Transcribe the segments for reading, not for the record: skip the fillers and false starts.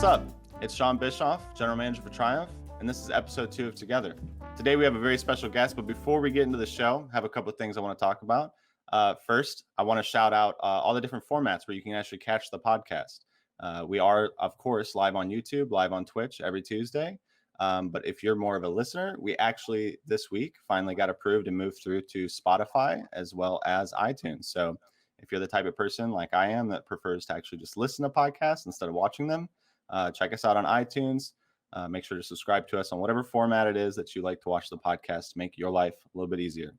What's up? It's Sean Bischoff, General Manager for Triumph, and this is episode 2 of Together. Today we have a very special guest, but before we get into the show, I have a couple of things I want to talk about. First, I want to shout out all the different formats where you can actually catch the podcast. We are, of course, live on YouTube, live on Twitch every Tuesday. But if you're more of a listener, we actually this week finally got approved and moved through to Spotify as well as iTunes. So if you're the type of person like I am that prefers to actually just listen to podcasts instead of watching them, check us out on iTunes. Make sure to subscribe to us on whatever format it is that you like to watch the podcast to make your life a little bit easier.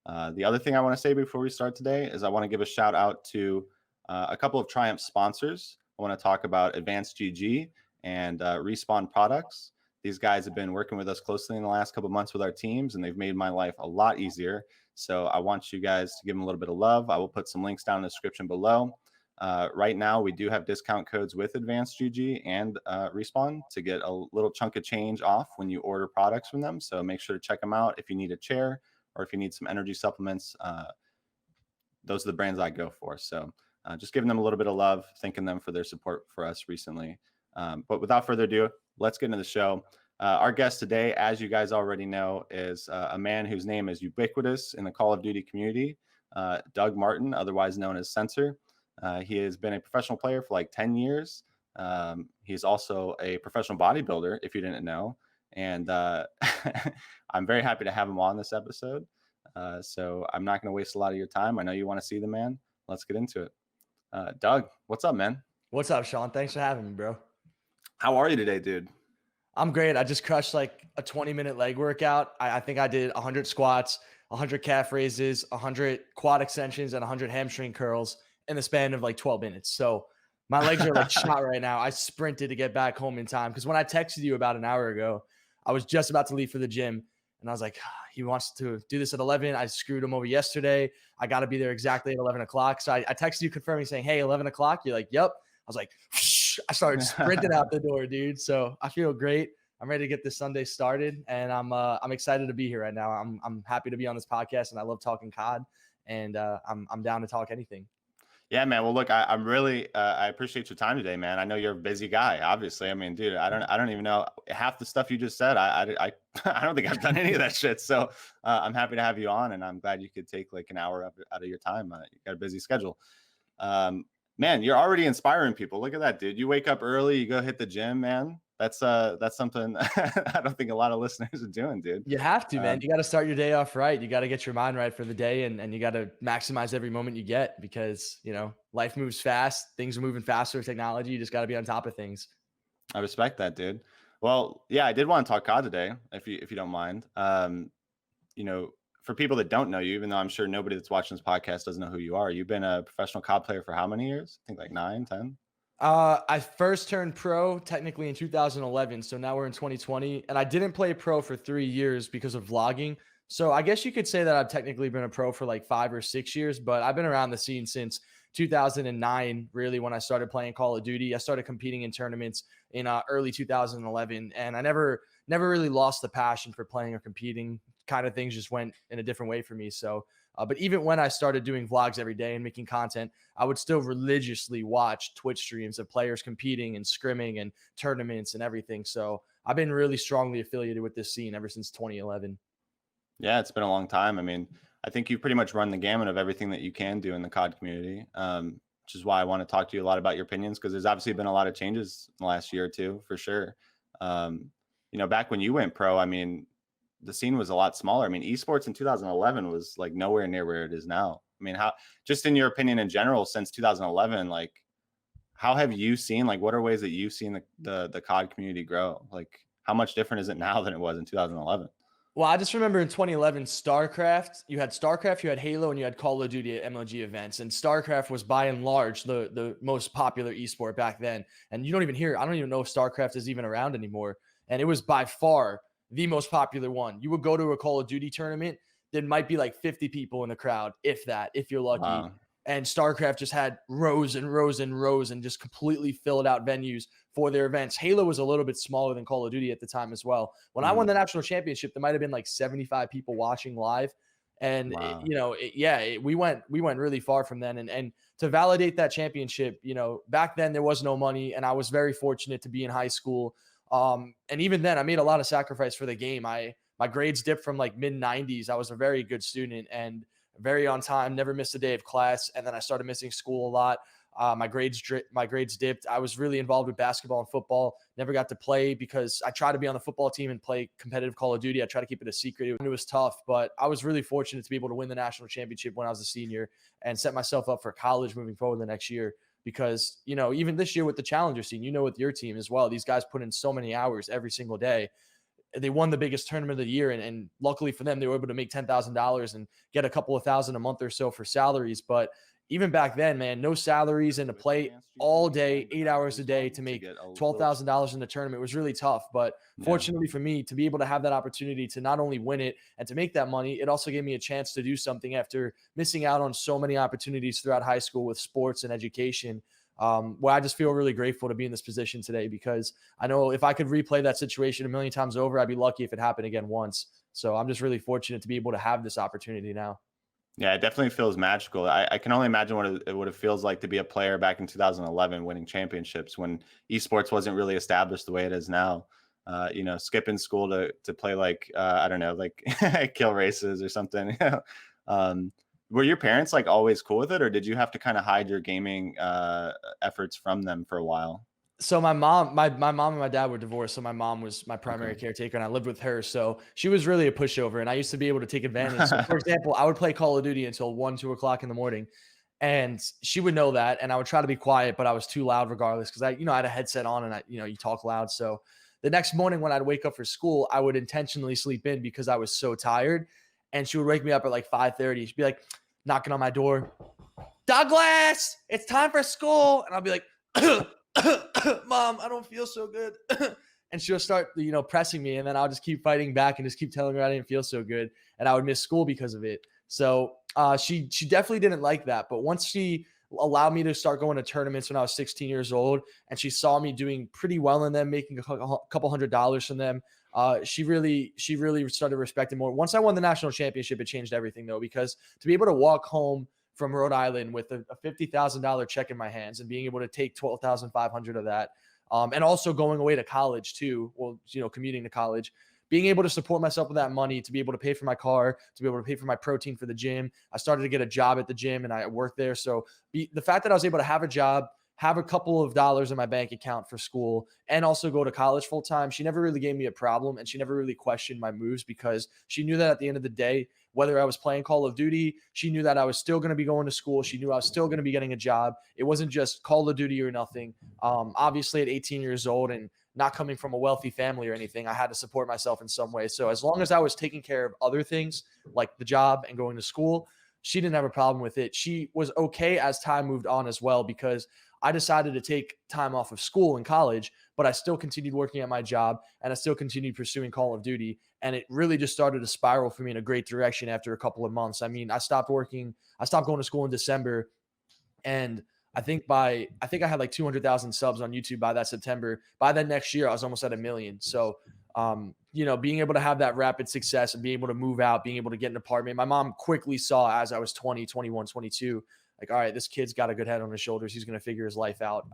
The other thing I want to say before we start today is I want to give a shout out to a couple of Triumph sponsors. I want to talk about Advanced GG and RESPAWNProducts. These guys have been working with us closely in the last couple of months with our teams, and they've made my life a lot easier. So I want you guys to give them a little bit of love. I will put some links down in the description below. Right now, we do have discount codes with Advanced GG and Respawn to get a little chunk of change off when you order products from them. So make sure to check them out if you need a chair or if you need some energy supplements. Those are the brands I go for. So just giving them a little bit of love, thanking them for their support for us recently. But without further ado, let's get into the show. Our guest today, as you guys already know, is a man whose name is ubiquitous in the Call of Duty community, Doug Martin, otherwise known as Censor. He has been a professional player for like 10 years. He's also a professional bodybuilder, if you didn't know. And I'm very happy to have him on this episode. So I'm not going to waste a lot of your time. I know you want to see the man. Let's get into it. Doug, what's up, man? What's up, Sean? Thanks for having me, bro. How are you today, dude? I'm great. I just crushed like a 20-minute leg workout. I think I did 100 squats, 100 calf raises, 100 quad extensions, and 100 hamstring curls in the span of like 12 minutes. So my legs are like shot right now. I sprinted to get back home in time because when I texted you about an hour ago, I was just about to leave for the gym. And I was like, he wants to do this at 11. I screwed him over yesterday. I got to be there exactly at 11 o'clock. So I texted you confirming saying, hey, 11 o'clock. You're like, yep. I was like, I started sprinting out the door, dude. So I feel great. I'm ready to get this Sunday started, and I'm excited to be here right now. I'm happy to be on this podcast, and I love talking COD, and I'm down to talk anything. Yeah, man. Well, look, I'm really I appreciate your time today, man. I know you're a busy guy, obviously. I mean, dude, I don't even know half the stuff you just said. I don't think I've done any of that shit. So I'm happy to have you on, and I'm glad you could take like an hour out of your time. You got a busy schedule. Man, you're already inspiring people. Look at that, dude. You wake up early, you go hit the gym, man. That's something I don't think a lot of listeners are doing, dude. You have to, man. You got to start your day off right. You got to get your mind right for the day, and you got to maximize every moment you get because, you know, life moves fast. Things are moving faster with technology. You just got to be on top of things. I respect that, dude. Well, yeah, I did want to talk COD today, if you don't mind. You know, for people that don't know you, even though I'm sure nobody that's watching this podcast doesn't know who you are, you've been a professional COD player for how many years? I think like 9, 10. I first turned pro technically in 2011. So now we're in 2020, and I didn't play pro for 3 years because of vlogging. So I guess you could say that I've technically been a pro for like 5 or 6 years, but I've been around the scene since 2009, really, when I started playing Call of Duty. I started competing in tournaments in early 2011, and I never really lost the passion for playing or competing. Kind of things just went in a different way for me. So, but even when I started doing vlogs every day and making content, I would still religiously watch Twitch streams of players competing and scrimming and tournaments and everything. So I've been really strongly affiliated with this scene ever since 2011. Yeah, it's been a long time. I mean, I think you pretty much run the gamut of everything that you can do in the COD community, which is why I want to talk to you a lot about your opinions, because there's obviously been a lot of changes in the last year or two, for sure. You know, back when you went pro, I mean, the scene was a lot smaller. I mean, esports in 2011 was like nowhere near where it is now. I mean, how, just in your opinion in general, since 2011, like, how have you seen, like, what are ways that you've seen the COD community grow? Like, how much different is it now than it was in 2011? Well, I just remember in 2011, StarCraft, you had Halo, and you had Call of Duty at MLG events. And StarCraft was by and large the most popular esport back then. And you don't even hear, I don't even know if StarCraft is even around anymore. And it was by far the most popular one. You would go to a Call of Duty tournament, there might be like 50 people in the crowd, if that, if you're lucky. Wow. And StarCraft just had rows and rows and rows and just completely filled out venues for their events. Halo was a little bit smaller than Call of Duty at the time as well. When I won the national championship, there might have been like 75 people watching live. And Wow. we went really far from then. And to validate that championship, back then there was no money, and I was very fortunate to be in high school. And even then, I made a lot of sacrifice for the game. My grades dipped from like mid 90s. I was a very good student and very on time, never missed a day of class. And then I started missing school a lot. My grades dipped. I was really involved with basketball and football. Never got to play because I tried to be on the football team and play competitive Call of Duty. I tried to keep it a secret. It was tough, but I was really fortunate to be able to win the national championship when I was a senior and set myself up for college moving forward the next year. Because even this year with the challenger scene, with your team as well, these guys put in so many hours every single day. They won the biggest tournament of the year, and luckily for them, they were able to make $10,000 and get a couple of thousand a month or so for salaries. But even back then, man, no salaries and to play all day, 8 hours a day to make $12,000 in the tournament was really tough. But fortunately for me, to be able to have that opportunity to not only win it and to make that money, it also gave me a chance to do something after missing out on so many opportunities throughout high school with sports and education. Where I just feel really grateful to be in this position today, because I know if I could replay that situation a million times over, I'd be lucky if it happened again once. So I'm just really fortunate to be able to have this opportunity now. Yeah, it definitely feels magical. I can only imagine what it feels like to be a player back in 2011, winning championships when esports wasn't really established the way it is now. Skipping school to play like I don't know, like kill races or something. um, were your parents like always cool with it, or did you have to kind of hide your gaming efforts from them for a while? So my mom and my dad were divorced. So my mom was my Okay. primary caretaker and I lived with her. So she was really a pushover and I used to be able to take advantage. So for example, I would play Call of Duty until 1, 2 o'clock in the morning. And she would know that. And I would try to be quiet, but I was too loud regardless. Cause I had a headset on and you talk loud. So the next morning when I'd wake up for school, I would intentionally sleep in because I was so tired. And she would wake me up at like 5:30. She'd be like knocking on my door, Douglas, it's time for school. And I'll be like, Mom, I don't feel so good. And she'll start, pressing me. And then I'll just keep fighting back and just keep telling her I didn't feel so good. And I would miss school because of it. So she definitely didn't like that. But once she allowed me to start going to tournaments when I was 16 years old, and she saw me doing pretty well in them, making a couple $100s from them, she really started respecting more. Once I won the national championship, it changed everything though, because to be able to walk home from Rhode Island with a $50,000 check in my hands and being able to take 12,500 of that, and also going away to college too, well, commuting to college, being able to support myself with that money, to be able to pay for my car, to be able to pay for my protein for the gym. I started to get a job at the gym and I worked there. So the fact that I was able to have a job, have a couple of dollars in my bank account for school, and also go to college full time, she never really gave me a problem, and she never really questioned my moves because she knew that at the end of the day, whether I was playing Call of Duty, she knew that I was still going to be going to school. She knew I was still going to be getting a job. It wasn't just Call of Duty or nothing. Obviously, at 18 years old and not coming from a wealthy family or anything, I had to support myself in some way. So as long as I was taking care of other things like the job and going to school, she didn't have a problem with it. She was okay as time moved on as well, because I decided to take time off of school in college, but I still continued working at my job and I still continued pursuing Call of Duty. And it really just started to spiral for me in a great direction after a couple of months. I mean, I stopped going to school in December, and I think I had like 200,000 subs on YouTube by that September. By that next year, I was almost at 1 million. So, being able to have that rapid success and being able to move out, being able to get an apartment, my mom quickly saw as I was 20, 21, 22, like, all right, this kid's got a good head on his shoulders. He's going to figure his life out.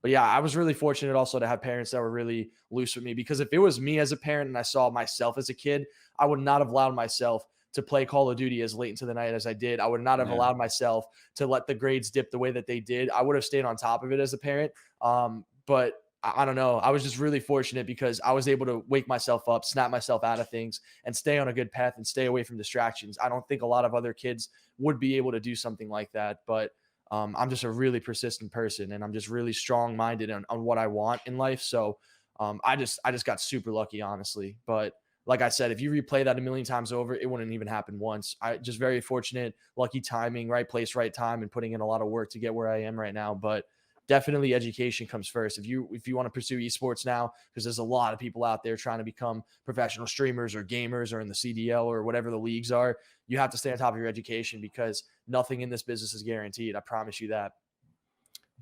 But yeah, I was really fortunate also to have parents that were really loose with me, because if it was me as a parent and I saw myself as a kid, I would not have allowed myself to play Call of Duty as late into the night as I did. I would not have Yeah. allowed myself to let the grades dip the way that they did. I would have stayed on top of it as a parent. But I don't know. I was just really fortunate because I was able to wake myself up, snap myself out of things, and stay on a good path and stay away from distractions. I don't think a lot of other kids would be able to do something like that. But I'm just a really persistent person, and I'm just really strong minded on what I want in life. So I just got super lucky, honestly. But like I said, if you replay that a million times over, it wouldn't even happen once. I just very fortunate, lucky timing, right place, right time, and putting in a lot of work to get where I am right now. But definitely education comes first. If you want to pursue esports now, because there's a lot of people out there trying to become professional streamers or gamers or in the CDL or whatever the leagues are, you have to stay on top of your education, because nothing in this business is guaranteed. I promise you that.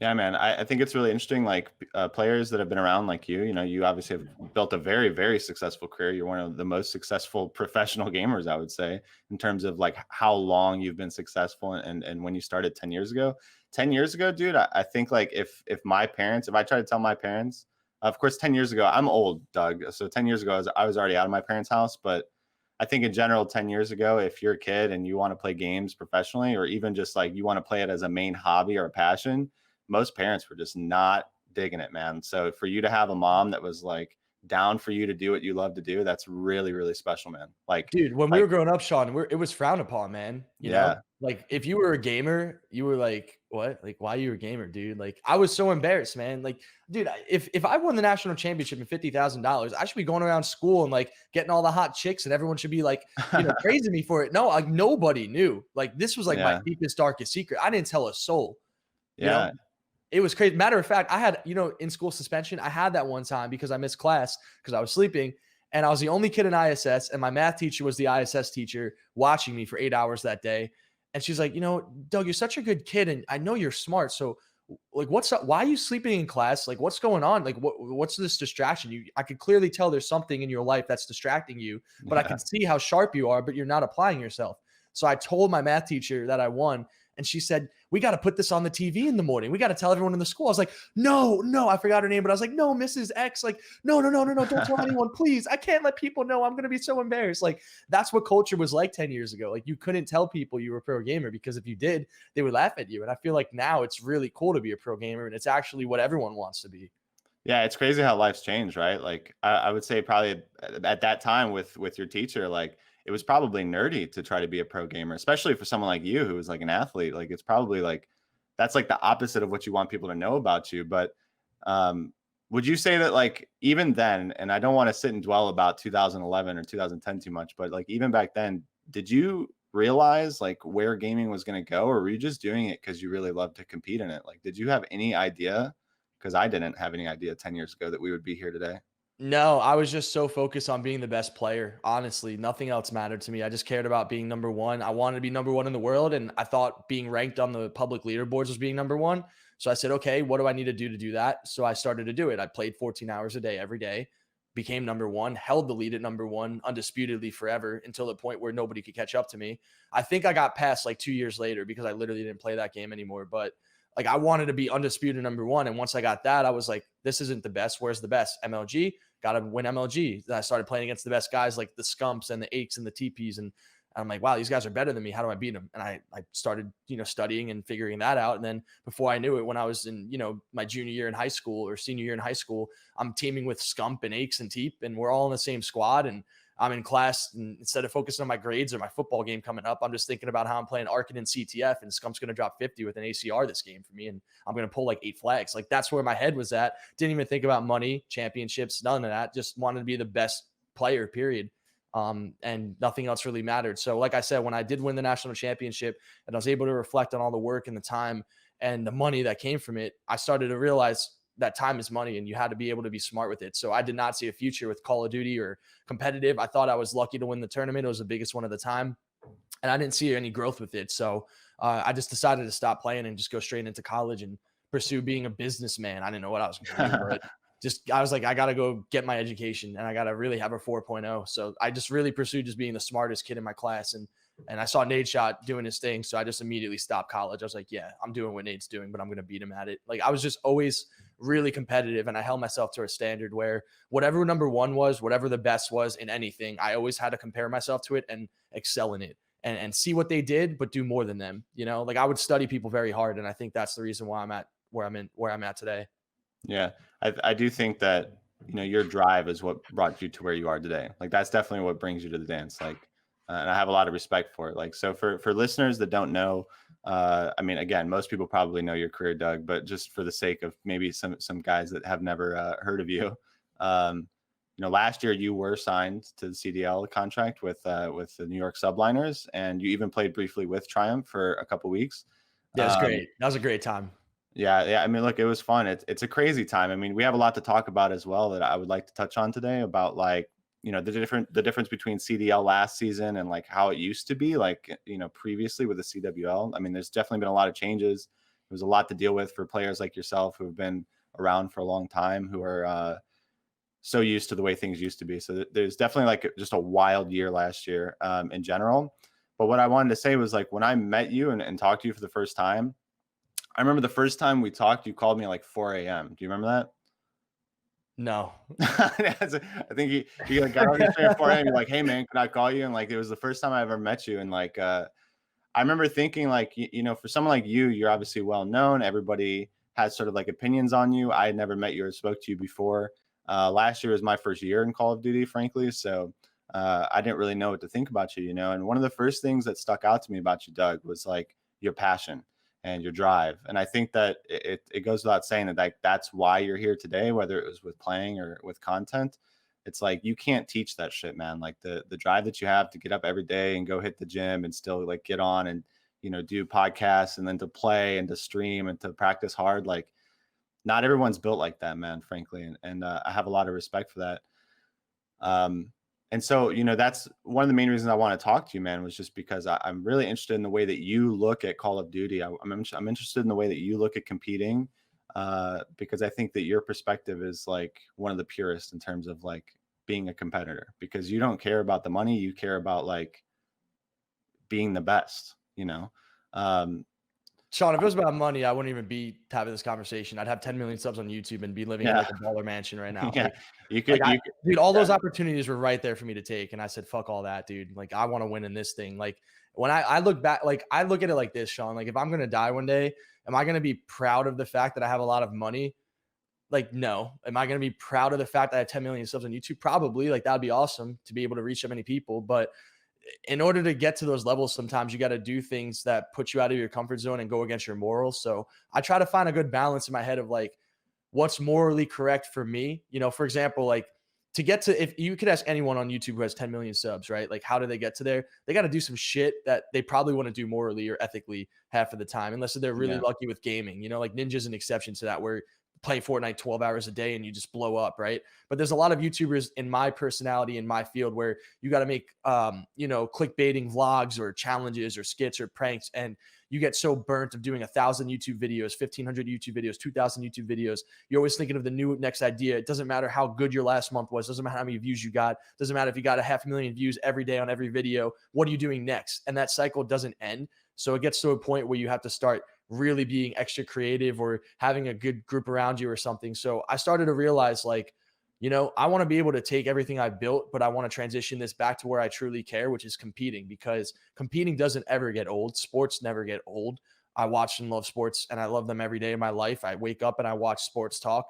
Yeah, man. I think it's really interesting. Like players that have been around, like you obviously have built a very, very successful career. You're one of the most successful professional gamers, I would say, in terms of like how long you've been successful and when you started 10 years ago. 10 years ago, dude, I think like if my parents, if I try to tell my parents, of course, 10 years ago, I'm old, Doug. So 10 years ago, I was already out of my parents' house. But I think in general, 10 years ago, if you're a kid and you want to play games professionally, or even just like you want to play it as a main hobby or a passion, most parents were just not digging it, man. So for you to have a mom that was like down for you to do what you love to do, that's really, really special, man. Dude, when we Like, were growing up, Sean, it was frowned upon, man, you know? yeah, Like, if you were a gamer, you were like, "What? Like, why are you a gamer, dude?" Like, I was so embarrassed, man. Like, dude, if I won the national championship and $50,000, I should be going around school and, like, getting all the hot chicks, and everyone should be, like, praising me for it. No, like, nobody knew. Like, this was, like, my yeah, deepest, darkest secret. I didn't tell a soul, you know? yeah, It was crazy. Matter of fact, I had, in school suspension, I had that one time because I missed class because I was sleeping. And I was the only kid in ISS. And my math teacher was the ISS teacher watching me for 8 hours that day. And she's like, Doug, you're such a good kid. And I know you're smart. So, like, what's up? Why are you sleeping in class? Like, what's going on? Like, what's this distraction? I could clearly tell there's something in your life that's distracting you, but I yeah. can see how sharp you are, but you're not applying yourself. So I told my math teacher that I won. And she said, "We got to put this on the TV in the morning. We got to tell everyone in the school." I was like, "No, no." I forgot her name, but I was like, "No, Mrs. X." Like, "No, no, no, no, no. Don't tell anyone, please. I can't let people know. I'm going to be so embarrassed." Like, that's what culture was like 10 years ago. Like, you couldn't tell people you were a pro gamer because if you did, they would laugh at you. And I feel like now it's really cool to be a pro gamer and it's actually what everyone wants to be. Yeah, it's crazy how life's changed, right? Like I would say probably at that time with your teacher, like it was probably nerdy to try to be a pro gamer, especially for someone like you who was like an athlete. Like it's probably like that's like the opposite of what you want people to know about you. But um, would you say that like even then, and I don't want to sit and dwell about 2011 or 2010 too much, but like even back then, did you realize like where gaming was going to go, or were you just doing it because you really loved to compete in it? Like, did you have any idea? Because I didn't have any idea 10 years ago that we would be here today. No, I was just so focused on being the best player. Honestly, nothing else mattered to me. I just cared about being number one. I wanted to be number one in the world, and I thought being ranked on the public leaderboards was being number one. So I said, okay, what do I need to do that? So I started to do it. I played 14 hours a day every day, became number one, held the lead at number one undisputedly forever until the point where nobody could catch up to me. I think I got past like 2 years later because I literally didn't play that game anymore. But like I wanted to be undisputed number one. And once I got that, I was like, this isn't the best. Where's the best? MLG, got to win MLG. Then I started playing against the best guys like the Scumps and the Aches and the TPs. And I'm like, wow, these guys are better than me. How do I beat them? And I started, studying and figuring that out. And then before I knew it, when I was in, my junior year in high school or senior year in high school, I'm teaming with Scump and Aches and Teep, and we're all in the same squad. And I'm in class, and instead of focusing on my grades or my football game coming up, I'm just thinking about how I'm playing Arkin and CTF, and Scump's going to drop 50 with an ACR this game for me, and I'm going to pull like 8 flags. Like that's where my head was at. Didn't even think about money, championships, none of that. Just wanted to be the best player, period. And nothing else really mattered. So, like I said, when I did win the national championship and I was able to reflect on all the work and the time and the money that came from it, I started to realize that time is money and you had to be able to be smart with it. So I did not see a future with Call of Duty or competitive. I thought I was lucky to win the tournament. It was the biggest one at the time, and I didn't see any growth with it. So I just decided to stop playing and just go straight into college and pursue being a businessman. I didn't know what I was going to do, but I was like, I got to go get my education and I got to really have a 4.0. So I just really pursued just being the smartest kid in my class. And I saw Nate Shot doing his thing. So I just immediately stopped college. I was like, yeah, I'm doing what Nate's doing, but I'm going to beat him at it. Like I was just always really competitive, and I held myself to a standard where whatever number one was, whatever the best was in anything, I always had to compare myself to it and excel in it and see what they did, but do more than them. Like I would study people very hard. And I think that's the reason why I'm at where I'm at today. Yeah, I do think that your drive is what brought you to where you are today. Like that's definitely what brings you to the dance. Like, and I have a lot of respect for it. Like, so for listeners that don't know, I mean, again, most people probably know your career, Doug, but just for the sake of maybe some guys that have never heard of you, last year you were signed to the CDL contract with the New York Subliners, and you even played briefly with Triumph for a couple weeks. Yeah, it was great. That was a great time. Yeah, yeah. I mean, look, it was fun. It's a crazy time. I mean, we have a lot to talk about as well that I would like to touch on today about like, the difference between CDL last season and like how it used to be like, previously with the CWL. I mean, there's definitely been a lot of changes was a lot to deal with for players like yourself who have been around for a long time, who are so used to the way things used to be. So there's definitely like just a wild year last year in general. But what I wanted to say was like when I met you and talked to you for the first time, I remember the first time we talked, you called me at like 4 a.m. Do you remember that? No. I think you like got on your train at 4 a.m. You're like, hey man, can I call you? And like it was the first time I ever met you. And like I remember thinking like, for someone like you, you're obviously well known. Everybody has sort of like opinions on you. I had never met you or spoke to you before. Last year was my first year in Call of Duty, frankly. So I didn't really know what to think about you, And one of the first things that stuck out to me about you, Doug, was like your passion and your drive. And I think that it goes without saying that like that's why you're here today, whether it was with playing or with content. It's like you can't teach that shit, man. Like the drive that you have to get up every day and go hit the gym and still like get on and do podcasts and then to play and to stream and to practice hard. Like not everyone's built like that, man, frankly. And I have a lot of respect for that. And so, that's one of the main reasons I want to talk to you, man, was just because I'm really interested in the way that you look at Call of Duty. I'm interested in the way that you look at competing, because I think that your perspective is like one of the purest in terms of like being a competitor, because you don't care about the money. You care about like being the best, Sean, if it was about money, I wouldn't even be having this conversation. I'd have 10 million subs on YouTube and be living in like a baller mansion right now. Yeah, dude, all those opportunities were right there for me to take. And I said, fuck all that, dude. Like, I want to win in this thing. Like, when I look back, like, I look at it like this, Sean. Like, if I'm going to die one day, am I going to be proud of the fact that I have a lot of money? Like, no. Am I going to be proud of the fact that I have 10 million subs on YouTube? Probably. Like, that'd be awesome to be able to reach so many people. But in order to get to those levels, sometimes you got to do things that put you out of your comfort zone and go against your morals. So I try to find a good balance in my head of like, what's morally correct for me. For example, like to get to, if you could ask anyone on YouTube who has 10 million subs, right? Like, how do they get to there? They got to do some shit that they probably want to do morally or ethically half of the time, unless they're really lucky with gaming. Like Ninja's an exception to that, where play Fortnite 12 hours a day and you just blow up, right? But there's a lot of YouTubers in my personality, in my field, where you got to make, clickbaiting vlogs or challenges or skits or pranks. And you get so burnt of doing 1,000 YouTube videos, 1,500 YouTube videos, 2,000 YouTube videos. You're always thinking of the new next idea. It doesn't matter how good your last month was. Doesn't matter how many views you got. Doesn't matter if you got 500,000 views every day on every video. What are you doing next? And that cycle doesn't end. So it gets to a point where you have to start really being extra creative or having a good group around you or something. So I started to realize like, I want to be able to take everything I've built, but I want to transition this back to where I truly care, which is competing, because competing doesn't ever get old. Sports never get old. I watch and love sports and I love them every day of my life. I wake up and I watch sports talk.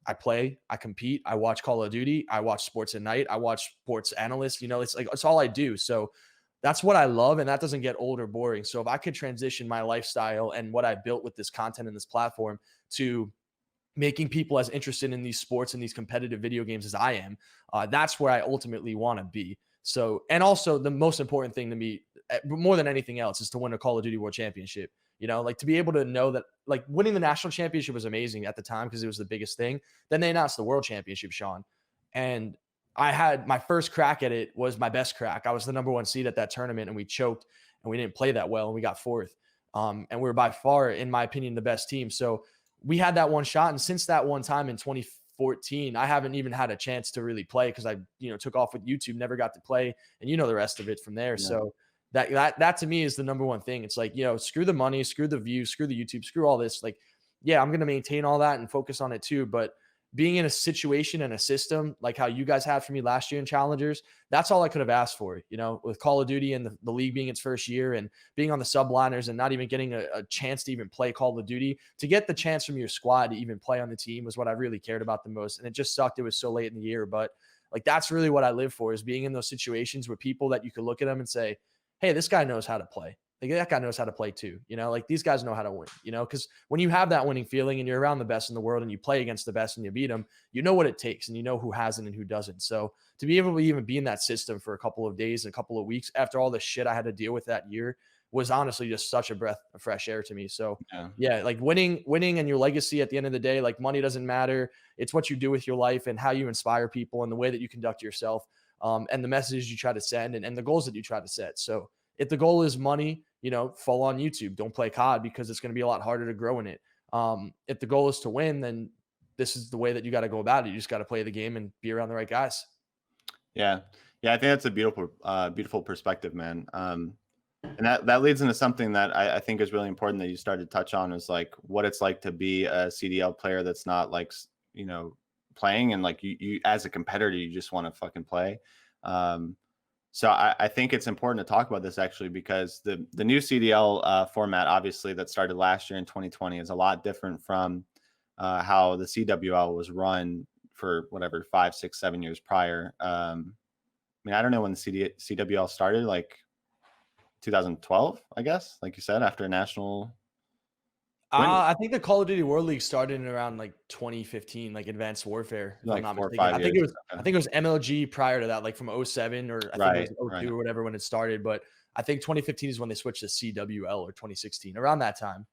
I play, I compete, I watch Call of Duty, I watch sports at night, I watch sports analysts, it's like, it's all I do. So that's what I love. And that doesn't get old or boring. So if I could transition my lifestyle and what I built with this content and this platform to making people as interested in these sports and these competitive video games as I am, that's where I ultimately want to be. So, and also the most important thing to me, more than anything else, is to win a Call of Duty World Championship. Like to be able to know that like winning the national championship was amazing at the time because it was the biggest thing. Then they announced the world championship, Sean. And I had my first crack at it was my best crack. I was the number 1 seed at that tournament and we choked and we didn't play that well and we got 4th. And we were by far, in my opinion, the best team. So we had that one shot. And since that one time in 2014, I haven't even had a chance to really play because I, took off with YouTube, never got to play. And the rest of it from there. Yeah. So that to me is the number one thing. It's like, screw the money, screw the views, screw the YouTube, screw all this. Like, yeah, I'm going to maintain all that and focus on it too. But being in a situation and a system like how you guys had for me last year in Challengers, that's all I could have asked for, with Call of Duty and the league being its first year and being on the subliners and not even getting a chance to even play Call of Duty. To get the chance from your squad to even play on the team was what I really cared about the most. And it just sucked. It was so late in the year, but like, that's really what I live for, is being in those situations where people that you could look at them and say, hey, this guy knows how to play. Like, that guy knows how to play too, like these guys know how to win, because when you have that winning feeling and you're around the best in the world and you play against the best and you beat them, you know what it takes and you know who hasn't and who doesn't. So to be able to even be in that system for a couple of days, a couple of weeks after all the shit I had to deal with that year was honestly just such a breath of fresh air to me. So yeah, like winning and your legacy at the end of the day, like money doesn't matter. It's what you do with your life and how you inspire people and the way that you conduct yourself, and the messages you try to send and the goals that you try to set. So If the goal is money, fall on YouTube. Don't play COD because it's going to be a lot harder to grow in it. If the goal is to win, then this is the way that you got to go about it. You just got to play the game and be around the right guys. Yeah. Yeah. I think that's a beautiful perspective, man. And that leads into something that I think is really important that you started to touch on, is like what it's like to be a CDL player that's not like, playing, and like you as a competitor, you just want to fucking play. So I think it's important to talk about this actually, because the new CDL format, obviously, that started last year in 2020 is a lot different from how the CWL was run for whatever 5, 6, 7 years prior. I mean, I don't know when the CWL started, like 2012, I guess, like you said, after a national. I think the Call of Duty World League started in around like 2015, like Advanced Warfare, if I'm Like not 4 or mistaken. 5 I think years. it was Okay. I think it was MLG prior to that, like from 07, or I think it Right. was Right. 02 or whatever when it started. But I think 2015 is when they switched to CWL, or 2016, around that time.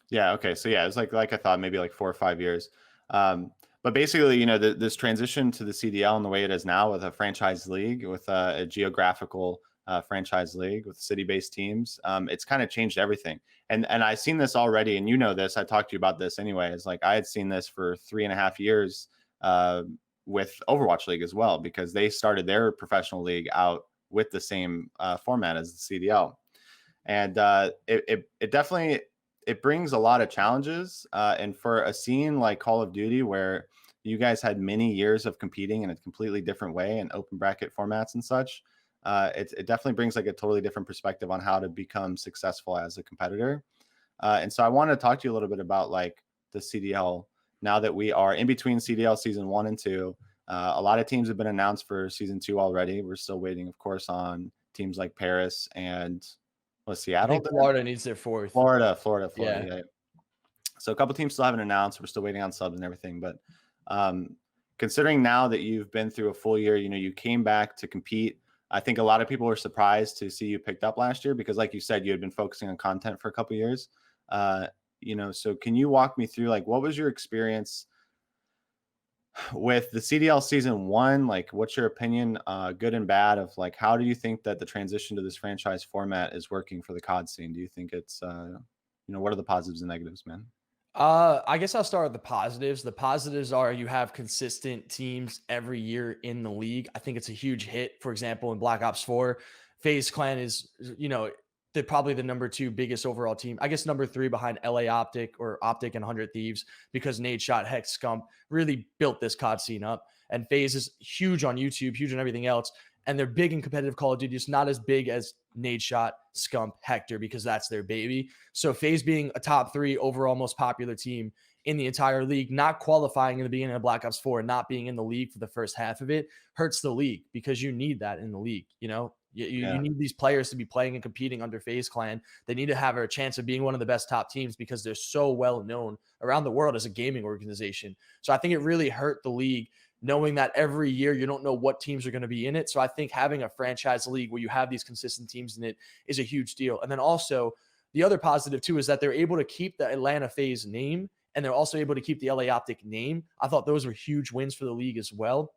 Yeah. Okay. So yeah, it's like I thought, maybe like 4 or 5 years. But basically, this transition to the CDL and the way it is now, with a franchise league, with a geographical franchise league with city-based teams, it's kind of changed everything. And I've seen this already, and this. I talked to you about this anyway. It's like I had seen this for 3.5 years with Overwatch League as well, because they started their professional league out with the same format as the CDL, and it definitely it brings a lot of challenges. And for a scene like Call of Duty, where you guys had many years of competing in a completely different way in open bracket formats and such, it definitely brings like a totally different perspective on how to become successful as a competitor. And so I want to talk to you a little bit about like the CDL, now that we are in between CDL season 1 and 2. A lot of teams have been announced for season 2 already. We're still waiting, of course, on teams like Paris and I Seattle. think Florida needs their fourth. Florida. Yeah. Yeah. So a couple teams still haven't announced. We're still waiting on subs and everything. But considering now that you've been through a full year, you came back to compete. I think a lot of people were surprised to see you picked up last year, because like you said, you had been focusing on content for a couple years. So can you walk me through, like, what was your experience with the CDL season 1? Like, what's your opinion, good and bad, of like, how do you think that the transition to this franchise format is working for the COD scene? Do you think it's, what are the positives and negatives, man? I guess I'll start with the positives. The positives are you have consistent teams every year in the league. I think it's a huge hit. For example, in Black Ops 4, FaZe Clan is, they're probably the number 2 biggest overall team. I guess number 3 behind LA Optic, or Optic and 100 Thieves, because Nade Shot, Hex, Scump really built this COD scene up. And FaZe is huge on YouTube, huge on everything else. And they're big in competitive Call of Duty. It's not as big as Nade Shot, Scump, Hector, because that's their baby. So FaZe being a top 3 overall most popular team in the entire league, not qualifying in the beginning of Black Ops 4, and not being in the league for the first half of it, hurts the league, because you need that in the league. You need these players to be playing and competing under FaZe Clan. They need to have a chance of being one of the best top teams, because they're so well known around the world as a gaming organization. So I think it really hurt the league, knowing that every year you don't know what teams are going to be in it. So I think having a franchise league where you have these consistent teams in it is a huge deal. And then also the other positive too is that they're able to keep the Atlanta FaZe name, and they're also able to keep the LA Optic name. I thought those were huge wins for the league as well.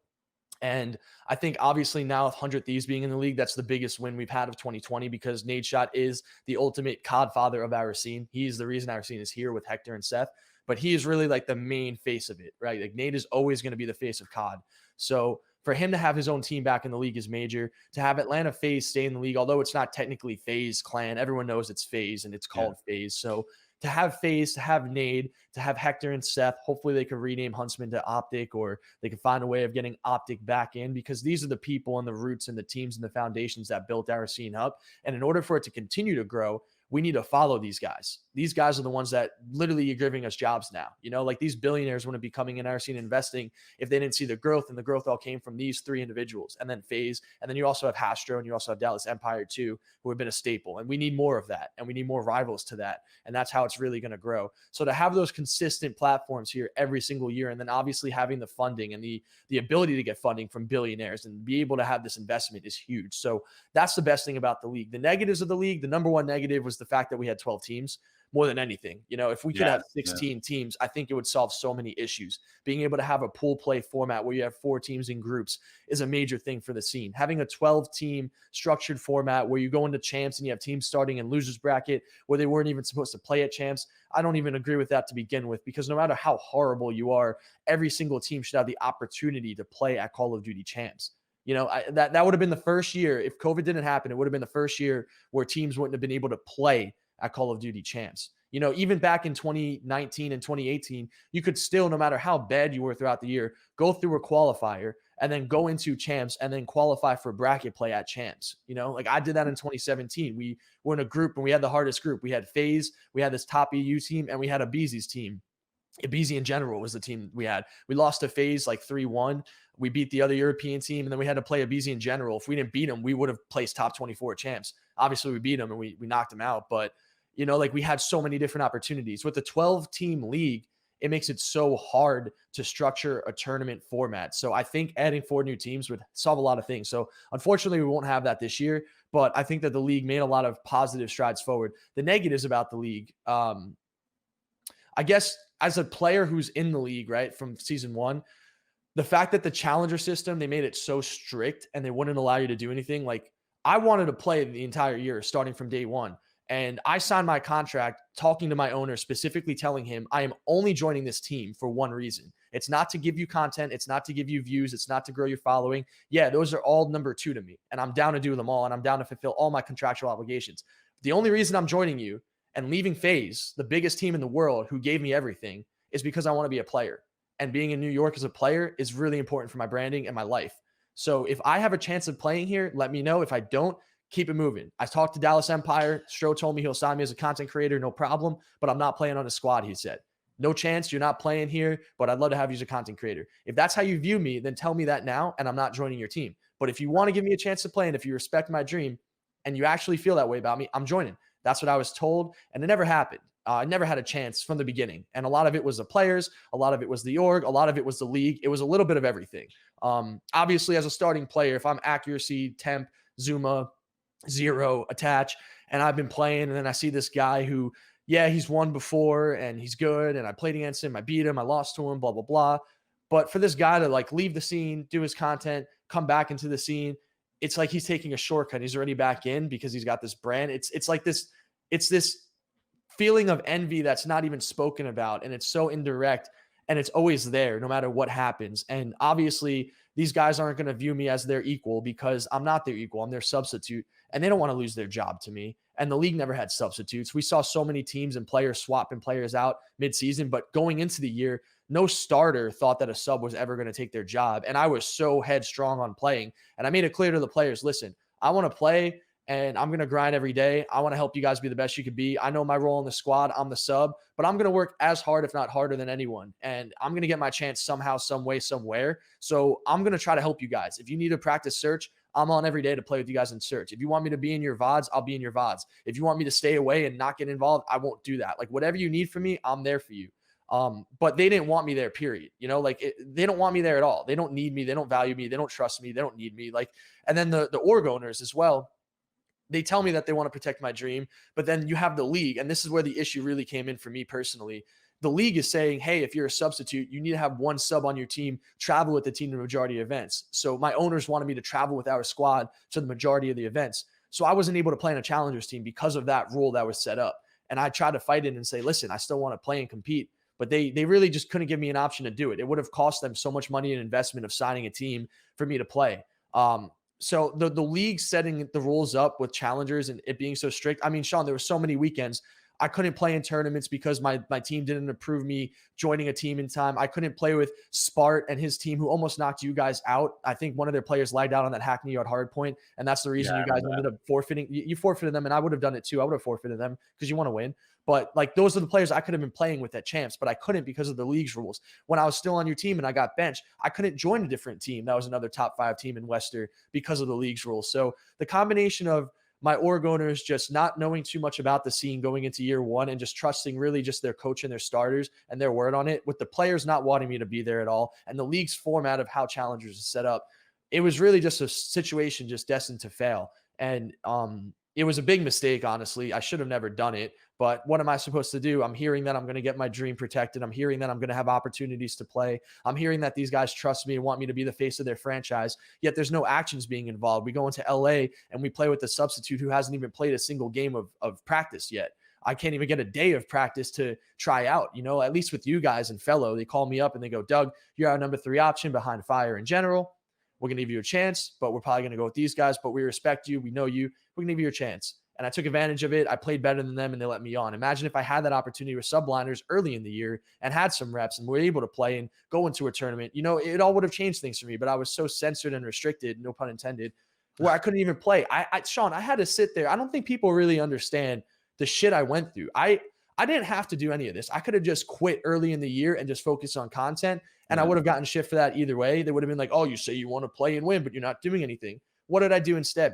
And I think obviously now with 100 Thieves being in the league, that's the biggest win we've had of 2020, because Nade Shot is the ultimate COD father of our scene. He's the reason our scene is here with Hector and Seth, but he is really like the main face of it, right? Like Nade is always going to be the face of COD. So for him to have his own team back in the league is major. To have Atlanta FaZe stay in the league, although it's not technically FaZe Clan, everyone knows it's FaZe and it's called FaZe. So to have FaZe, to have Nade, to have Hector and Seth, hopefully they could rename Huntsman to Optic, or they could find a way of getting Optic back in, because these are the people and the roots and the teams and the foundations that built our scene up. And in order for it to continue to grow, we need to follow these guys. These guys are the ones that literally are giving us jobs now. Like these billionaires wouldn't be coming in our scene investing if they didn't see the growth, and the growth all came from these 3 individuals, and then FaZe. And then you also have Hastro, and you also have Dallas Empire too, who have been a staple. And we need more of that, and we need more rivals to that. And that's how it's really going to grow. So to have those consistent platforms here every single year, and then obviously having the funding and the ability to get funding from billionaires and be able to have this investment is huge. So that's the best thing about the league. The negatives of the league, the number one negative was the fact that we had 12 teams. more than anything. If we could Yeah, have yeah. 16 teams, I think it would solve so many issues. Being able to have a pool play format where you have 4 teams in groups is a major thing for the scene. Having a 12-team structured format where you go into champs and you have teams starting in losers bracket where they weren't even supposed to play at champs. I don't even agree with that to begin with, because no matter how horrible you are, every single team should have the opportunity to play at Call of Duty champs. That would have been the first year. If COVID didn't happen, it would have been the first year where teams wouldn't have been able to play at Call of Duty champs. Even back in 2019 and 2018, you could still, no matter how bad you were throughout the year, go through a qualifier and then go into champs and then qualify for bracket play at champs. Like I did that in 2017. We were in a group and we had the hardest group. We had FaZe, we had this top EU team, and we had a Beezy's team. Beezy in general was the team we had. We lost to FaZe like 3-1. We beat the other European team, and then we had to play a Beezy in general. If we didn't beat them, we would have placed top 24 champs. Obviously, we beat them and we knocked them out. But, like we had so many different opportunities. With the 12-team league, it makes it so hard to structure a tournament format. So I think adding 4 new teams would solve a lot of things. So unfortunately, we won't have that this year. But I think that the league made a lot of positive strides forward. The negatives about the league, I guess as a player who's in the league, right, from season 1, the fact that the challenger system, they made it so strict and they wouldn't allow you to do anything. Like I wanted to play the entire year starting from day 1. And I signed my contract talking to my owner, specifically telling him I am only joining this team for one reason. It's not to give you content. It's not to give you views. It's not to grow your following. Yeah, those are all number 2 to me. And I'm down to do them all. And I'm down to fulfill all my contractual obligations. The only reason I'm joining you and leaving FaZe, the biggest team in the world who gave me everything, is because I want to be a player. And being in New York as a player is really important for my branding and my life. So if I have a chance of playing here, let me know. If I don't, keep it moving. I talked to Dallas Empire. Stro told me he'll sign me as a content creator, no problem, but I'm not playing on a squad, he said. No chance, you're not playing here, but I'd love to have you as a content creator. If that's how you view me, then tell me that now, and I'm not joining your team. But if you want to give me a chance to play, and if you respect my dream, and you actually feel that way about me, I'm joining. That's what I was told, and it never happened. I never had a chance from the beginning. And a lot of it was the players. A lot of it was the org. A lot of it was the league. It was a little bit of everything. Obviously, as a starting player, if I'm accuracy, temp, Zuma, 0, attach, and I've been playing, and then I see this guy who, yeah, he's won before, and he's good, and I played against him, I beat him, I lost to him, blah, blah, blah. But for this guy to like leave the scene, do his content, come back into the scene, it's like he's taking a shortcut. He's already back in because he's got this brand. It's like this, it's this feeling of envy that's not even spoken about, and it's so indirect, and it's always there no matter what happens. And obviously these guys aren't going to view me as their equal because I'm not their equal. I'm their substitute, and they don't want to lose their job to me. And the league never had substitutes. We saw so many teams and players swapping players out mid-season, but going into the year, no starter thought that a sub was ever going to take their job. And I was so headstrong on playing, and I made it clear to the players, listen, I want to play, and I'm going to grind every day. I want to help you guys be the best you could be. I know my role in the squad. I'm the sub, but I'm going to work as hard, if not harder than anyone. And I'm going to get my chance somehow, some way, somewhere. So I'm going to try to help you guys. If you need to practice search, I'm on every day to play with you guys in search. If you want me to be in your VODs, I'll be in your VODs. If you want me to stay away and not get involved, I won't do that. Like whatever you need from me, I'm there for you. But they didn't want me there, period. They don't want me there at all. They don't need me. They don't value me. They don't trust me. They don't need me. And then the org owners as well, they tell me that they want to protect my dream, but then you have the league, and this is where the issue really came in for me personally. The league is saying, hey, if you're a substitute, you need to have one sub on your team, travel with the team to the majority of events. So my owners wanted me to travel with our squad to the majority of the events. So I wasn't able to play in a challengers team because of that rule that was set up. And I tried to fight it and say, listen, I still want to play and compete. But they really just couldn't give me an option to do it. It would have cost them so much money and investment of signing a team for me to play. So the league setting the rules up with challengers and it being so strict. I mean, Sean, there were so many weekends I couldn't play in tournaments because my team didn't approve me joining a team in time. I couldn't play with Spart and his team, who almost knocked you guys out. I think one of their players lagged out on that Hackney Yard hard point, and that's the reason you guys ended up forfeiting. You forfeited them, and I would have done it too. I would have forfeited them because you want to win. But like those are the players I could have been playing with at champs, but I couldn't because of the league's rules. When I was still on your team and I got benched, I couldn't join a different team. That was another top 5 team in Wester because of the league's rules. So the combination of my org owners just not knowing too much about the scene going into year 1 and just trusting really just their coach and their starters and their word on it, with the players not wanting me to be there at all, and the league's format of how challengers is set up, it was really just a situation just destined to fail. And it was a big mistake, honestly. I should have never done it. But what am I supposed to do? I'm hearing that I'm going to get my dream protected. I'm hearing that I'm going to have opportunities to play. I'm hearing that these guys trust me and want me to be the face of their franchise. Yet there's no actions being involved. We go into LA and we play with the substitute who hasn't even played a single game of practice yet. I can't even get a day of practice to try out. At least with you guys and fellow, they call me up and they go, Doug, you're our number 3 option behind fire in general. We're going to give you a chance, but we're probably going to go with these guys. But we respect you. We know you. We're going to give you a chance. And I took advantage of it. I played better than them and they let me on. Imagine if I had that opportunity with subliners early in the year and had some reps and were able to play and go into a tournament. It all would have changed things for me, but I was so censored and restricted, no pun intended, where I couldn't even play. Sean, I had to sit there. I don't think people really understand the shit I went through. I didn't have to do any of this. I could have just quit early in the year and just focus on content. And I would have gotten shit for that either way. They would have been like, oh, you say you want to play and win, but you're not doing anything. What did I do instead?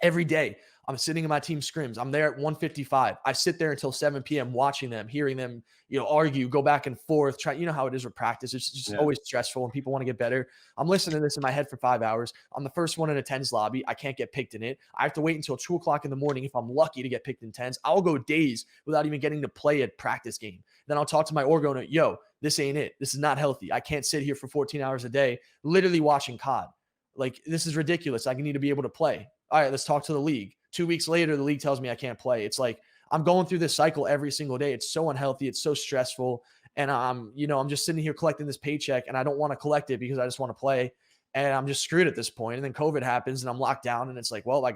Every day, I'm sitting in my team scrims. I'm there at 1:55. I sit there until 7 p.m. watching them, hearing them, argue, go back and forth. Try, how it is with practice. It's just always stressful and people want to get better. I'm listening to this in my head for 5 hours. I'm the first one in a tens lobby. I can't get picked in it. I have to wait until 2 o'clock in the morning if I'm lucky to get picked in tens. I'll go days without even getting to play a practice game. Then I'll talk to my org owner. Yo, this ain't it. This is not healthy. I can't sit here for 14 hours a day, literally watching COD. Like, this is ridiculous. I need to be able to play. All right, let's talk to the league. 2 weeks later, the league tells me I can't play. It's like I'm going through this cycle every single day. It's so unhealthy. It's so stressful. And I'm just sitting here collecting this paycheck and I don't want to collect it because I just want to play. And I'm just screwed at this point. And then COVID happens and I'm locked down. And it's like, well, I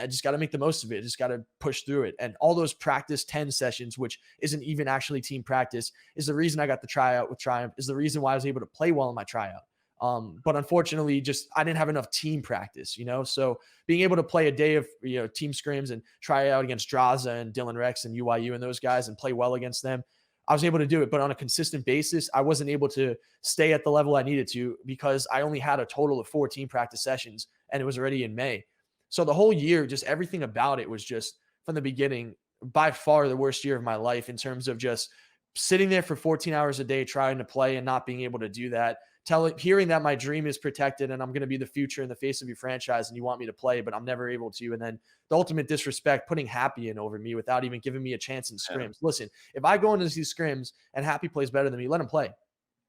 just got to make the most of it. I just got to push through it. And all those practice 10 sessions, which isn't even actually team practice, is the reason I got the tryout with Triumph, is the reason why I was able to play well in my tryout. But unfortunately, I didn't have enough team practice, so being able to play a day of, team scrims and try out against Draza and Dylan Rex and UYU and those guys and play well against them, I was able to do it. But on a consistent basis, I wasn't able to stay at the level I needed to because I only had a total of 4 team practice sessions and it was already in May. So the whole year, just everything about it was just from the beginning, by far the worst year of my life in terms of just sitting there for 14 hours a day, trying to play and not being able to do that. Hearing that my dream is protected and I'm going to be the future and the face of your franchise and you want me to play, but I'm never able to. And then the ultimate disrespect, putting Happy in over me without even giving me a chance in scrims. Listen, if I go into these scrims and Happy plays better than me, let him play.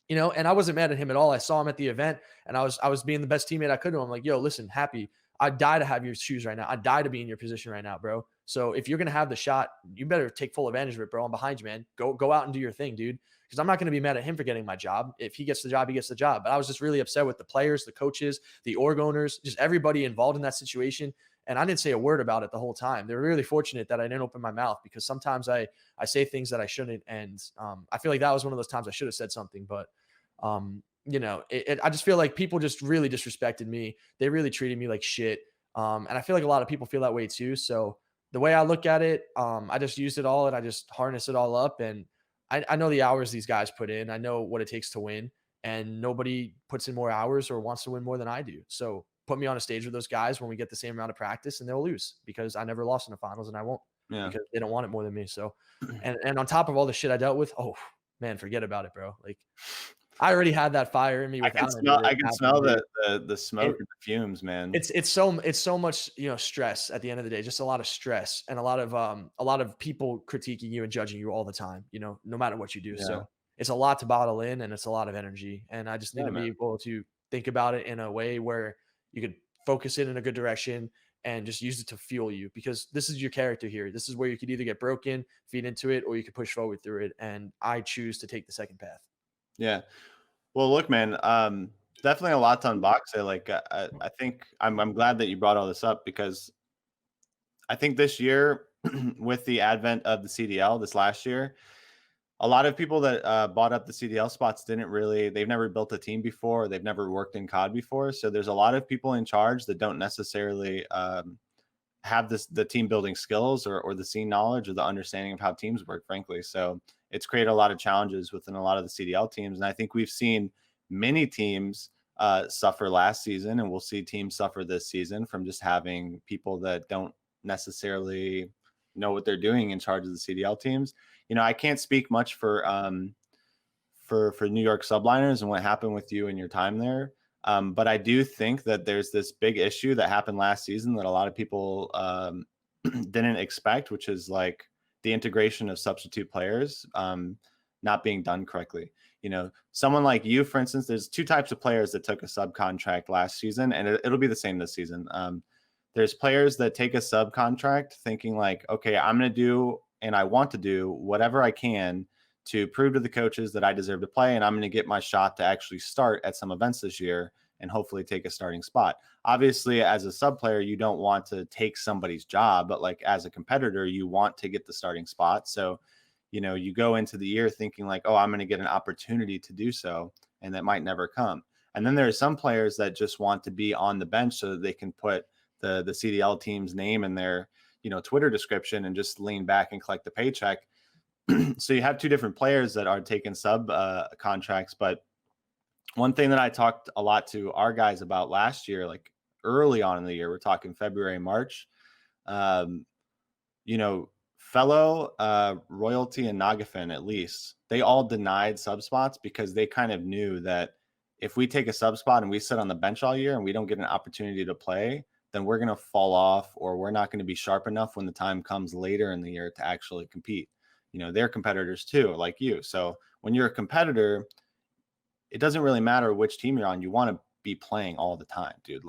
And I wasn't mad at him at all. I saw him at the event and I was being the best teammate I could to him. I'm like, yo, listen, Happy, I'd die to have your shoes right now. I'd die to be in your position right now, bro. So if you're going to have the shot, you better take full advantage of it, bro. I'm behind you, man. Go out and do your thing, dude. Because I'm not going to be mad at him for getting my job. If he gets the job, he gets the job. But I was just really upset with the players, the coaches, the org owners, just everybody involved in that situation. And I didn't say a word about it the whole time. They were really fortunate that I didn't open my mouth because sometimes I say things that I shouldn't. And I feel like that was one of those times I should have said something. But, I just feel like people just really disrespected me. They really treated me like shit. And I feel like a lot of people feel that way too. So the way I look at it, I just used it all and I just harness it all up. And I know the hours these guys put in. I know what it takes to win. And nobody puts in more hours or wants to win more than I do. So put me on a stage with those guys when we get the same amount of practice and they'll lose because I never lost in the finals and I won't because they don't want it more than me. So, and on top of all the shit I dealt with, oh man, forget about it, bro. Like I already had that fire in me. I can smell the smoke and the fumes, man. It's so much, stress at the end of the day, just a lot of stress and a lot of people critiquing you and judging you all the time, no matter what you do. Yeah. So it's a lot to bottle in and it's a lot of energy. And I just need to be able to think about it in a way where you could focus it in a good direction and just use it to fuel you because this is your character here. This is where you could either get broken, feed into it, or you could push forward through it. And I choose to take the second path. Yeah. Well, look, man, definitely a lot to unbox it. Like, I think I'm glad that you brought all this up because I think this year with the advent of the CDL this last year, a lot of people that bought up the CDL spots they've never built a team before. They've never worked in COD before. So there's a lot of people in charge that don't necessarily have the team building skills or the scene knowledge or the understanding of how teams work, frankly. So it's created a lot of challenges within a lot of the CDL teams. And I think we've seen many teams suffer last season, and we'll see teams suffer this season from just having people that don't necessarily know what they're doing in charge of the CDL teams. I can't speak much for New York subliners and what happened with you and your time there. But I do think that there's this big issue that happened last season that a lot of people didn't expect, which is like the integration of substitute players not being done correctly. Someone like you, for instance, there's two types of players that took a subcontract last season, and it'll be the same this season. There's players that take a subcontract thinking like, okay, I'm going to do and I want to do whatever I can to prove to the coaches that I deserve to play, and I'm going to get my shot to actually start at some events this year and hopefully take a starting spot. Obviously, as a sub player, you don't want to take somebody's job, but like as a competitor, you want to get the starting spot. So, you go into the year thinking like, oh, I'm going to get an opportunity to do so, and that might never come. And then there are some players that just want to be on the bench so that they can put the CDL team's name in their, Twitter description and just lean back and collect the paycheck. So you have two different players that are taking sub contracts. But one thing that I talked a lot to our guys about last year, like early on in the year, we're talking February, March, um, fellow Royalty and Nagafin, at least, they all denied sub spots because they kind of knew that if we take a sub spot and we sit on the bench all year and we don't get an opportunity to play, then we're going to fall off, or we're not going to be sharp enough when the time comes later in the year to actually compete. They're competitors too, like you. So when you're a competitor, it doesn't really matter which team you're on. You want to be playing all the time, dude.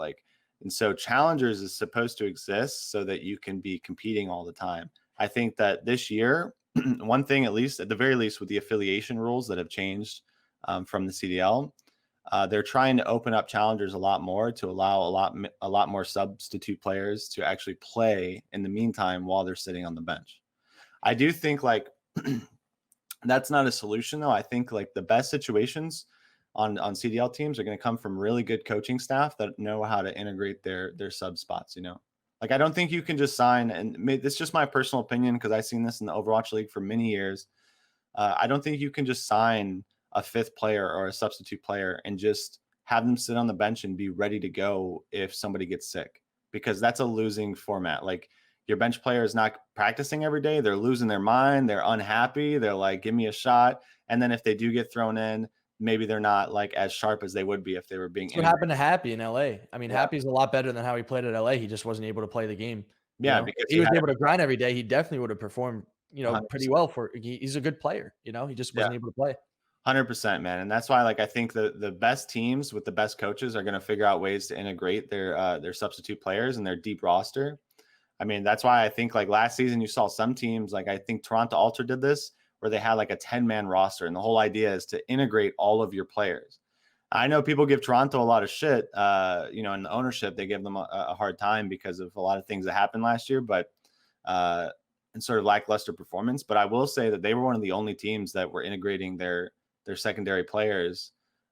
And so challengers is supposed to exist so that you can be competing all the time. I think that this year, one thing, at least at the very least, with the affiliation rules that have changed from the CDL, they're trying to open up challengers a lot more to allow a lot more substitute players to actually play in the meantime while they're sitting on the bench. I do think like that's not a solution though. I think like the best situations on CDL teams are going to come from really good coaching staff that know how to integrate their sub spots. Like I don't think you can just sign, and this is just my personal opinion because I've seen this in the Overwatch League for many years. I don't think you can just sign a fifth player or a substitute player and just have them sit on the bench and be ready to go if somebody gets sick, because that's a losing format. Like your bench player is not practicing every day. They're losing their mind. They're unhappy. They're like, give me a shot. And then if they do get thrown in, maybe they're not like as sharp as they would be if they were being. That's what happened to Happy in LA. I mean, Yeah. Happy's a lot better than how he played at LA. He just wasn't able to play the game. Yeah, Because he was able to grind every day. He definitely would have performed, 100%. pretty well he's a good player. He just wasn't able to play. 100%, man. And that's why, like, I think the best teams with the best coaches are going to figure out ways to integrate their substitute players and their deep roster. I mean, that's why I think like last season you saw some teams, like I think Toronto Ultra did this, where they had like a 10-man roster. And the whole idea is to integrate all of your players. I know people give Toronto a lot of shit, in the ownership, they give them a hard time because of a lot of things that happened last year, but and sort of lackluster performance. But I will say that they were one of the only teams that were integrating their secondary players,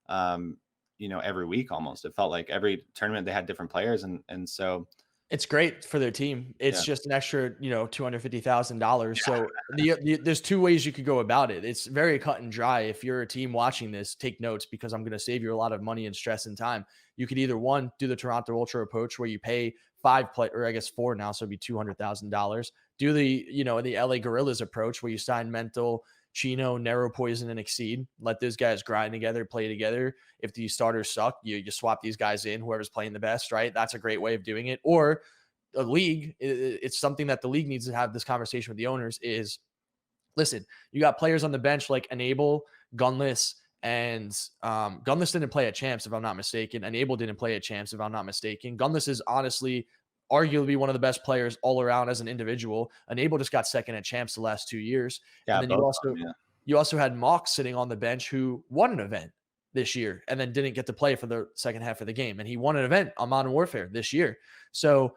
every week almost. It felt like every tournament they had different players. And so it's great for their team. It's just an extra, $250,000. So there's two ways you could go about it. It's very cut and dry. If you're a team watching this, take notes because I'm going to save you a lot of money and stress and time. You could either do the Toronto Ultra approach where you pay 4 now, so it'd be $200,000. Do the, the LA Gorillas approach where you sign Mental, Chino, Narrow Poison, and Exceed. Let those guys grind together, play together. If the starters suck, you swap these guys in, whoever's playing the best, right? That's a great way of doing it. Or a league, it's something that the league needs to have this conversation with the owners is, listen, you got players on the bench like Enable, Gunless, and Gunless didn't play at Champs, if I'm not mistaken. Enable didn't play at Champs, if I'm not mistaken. Gunless is honestly arguably one of the best players all around as an individual. Enable just got second at Champs the last 2 years. Yeah, and then you also had Mox sitting on the bench who won an event this year and then didn't get to play for the second half of the game. And he won an event on Modern Warfare this year. So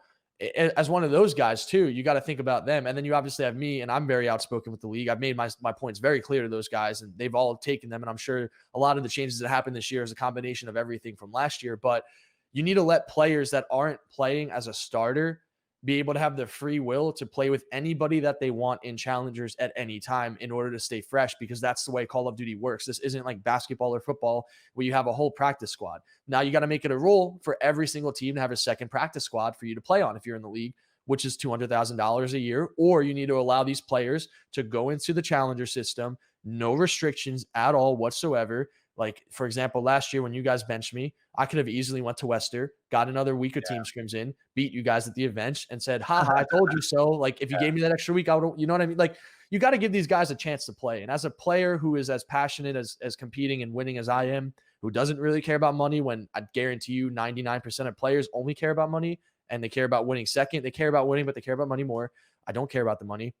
as one of those guys too, you got to think about them. And then you obviously have me, and I'm very outspoken with the league. I've made my points very clear to those guys, and they've all taken them. And I'm sure a lot of the changes that happened this year is a combination of everything from last year. But you need to let players that aren't playing as a starter be able to have the free will to play with anybody that they want in challengers at any time in order to stay fresh, because that's the way Call of Duty works. This isn't like basketball or football where you have a whole practice squad. Now you got to make it a rule for every single team to have a second practice squad for you to play on if you're in the league, which is $200,000 a year, or you need to allow these players to go into the challenger system, no restrictions at all whatsoever. Like, for example, last year when you guys benched me, I could have easily went to Wester, got another week of team scrims in, beat you guys at the event, and said, "Ha ha, I told you so." Like, if you gave me that extra week, I would, you know what I mean? Like, you got to give these guys a chance to play. And as a player who is as passionate as competing and winning as I am, who doesn't really care about money, when I guarantee you 99% of players only care about money and they care about winning second. They care about winning, but they care about money more. I don't care about the money.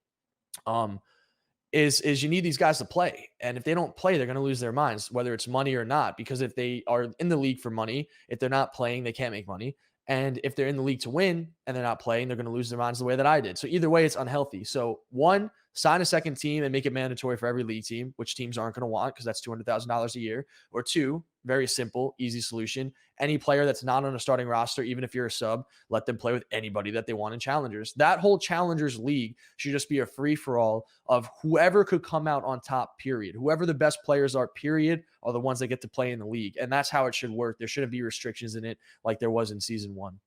Is you need these guys to play. And if they don't play, they're going to lose their minds, whether it's money or not, because if they are in the league for money, if they're not playing, they can't make money. And if they're in the league to win and they're not playing, they're going to lose their minds the way that I did. So either way, it's unhealthy. So one, sign a second team and make it mandatory for every league team, which teams aren't going to want because that's $200,000 a year. Or two, very simple, easy solution. Any player that's not on a starting roster, even if you're a sub, let them play with anybody that they want in challengers. That whole challengers league should just be a free-for-all of whoever could come out on top, period. Whoever the best players are, period, are the ones that get to play in the league. And that's how it should work. There shouldn't be restrictions in it like there was in season 1.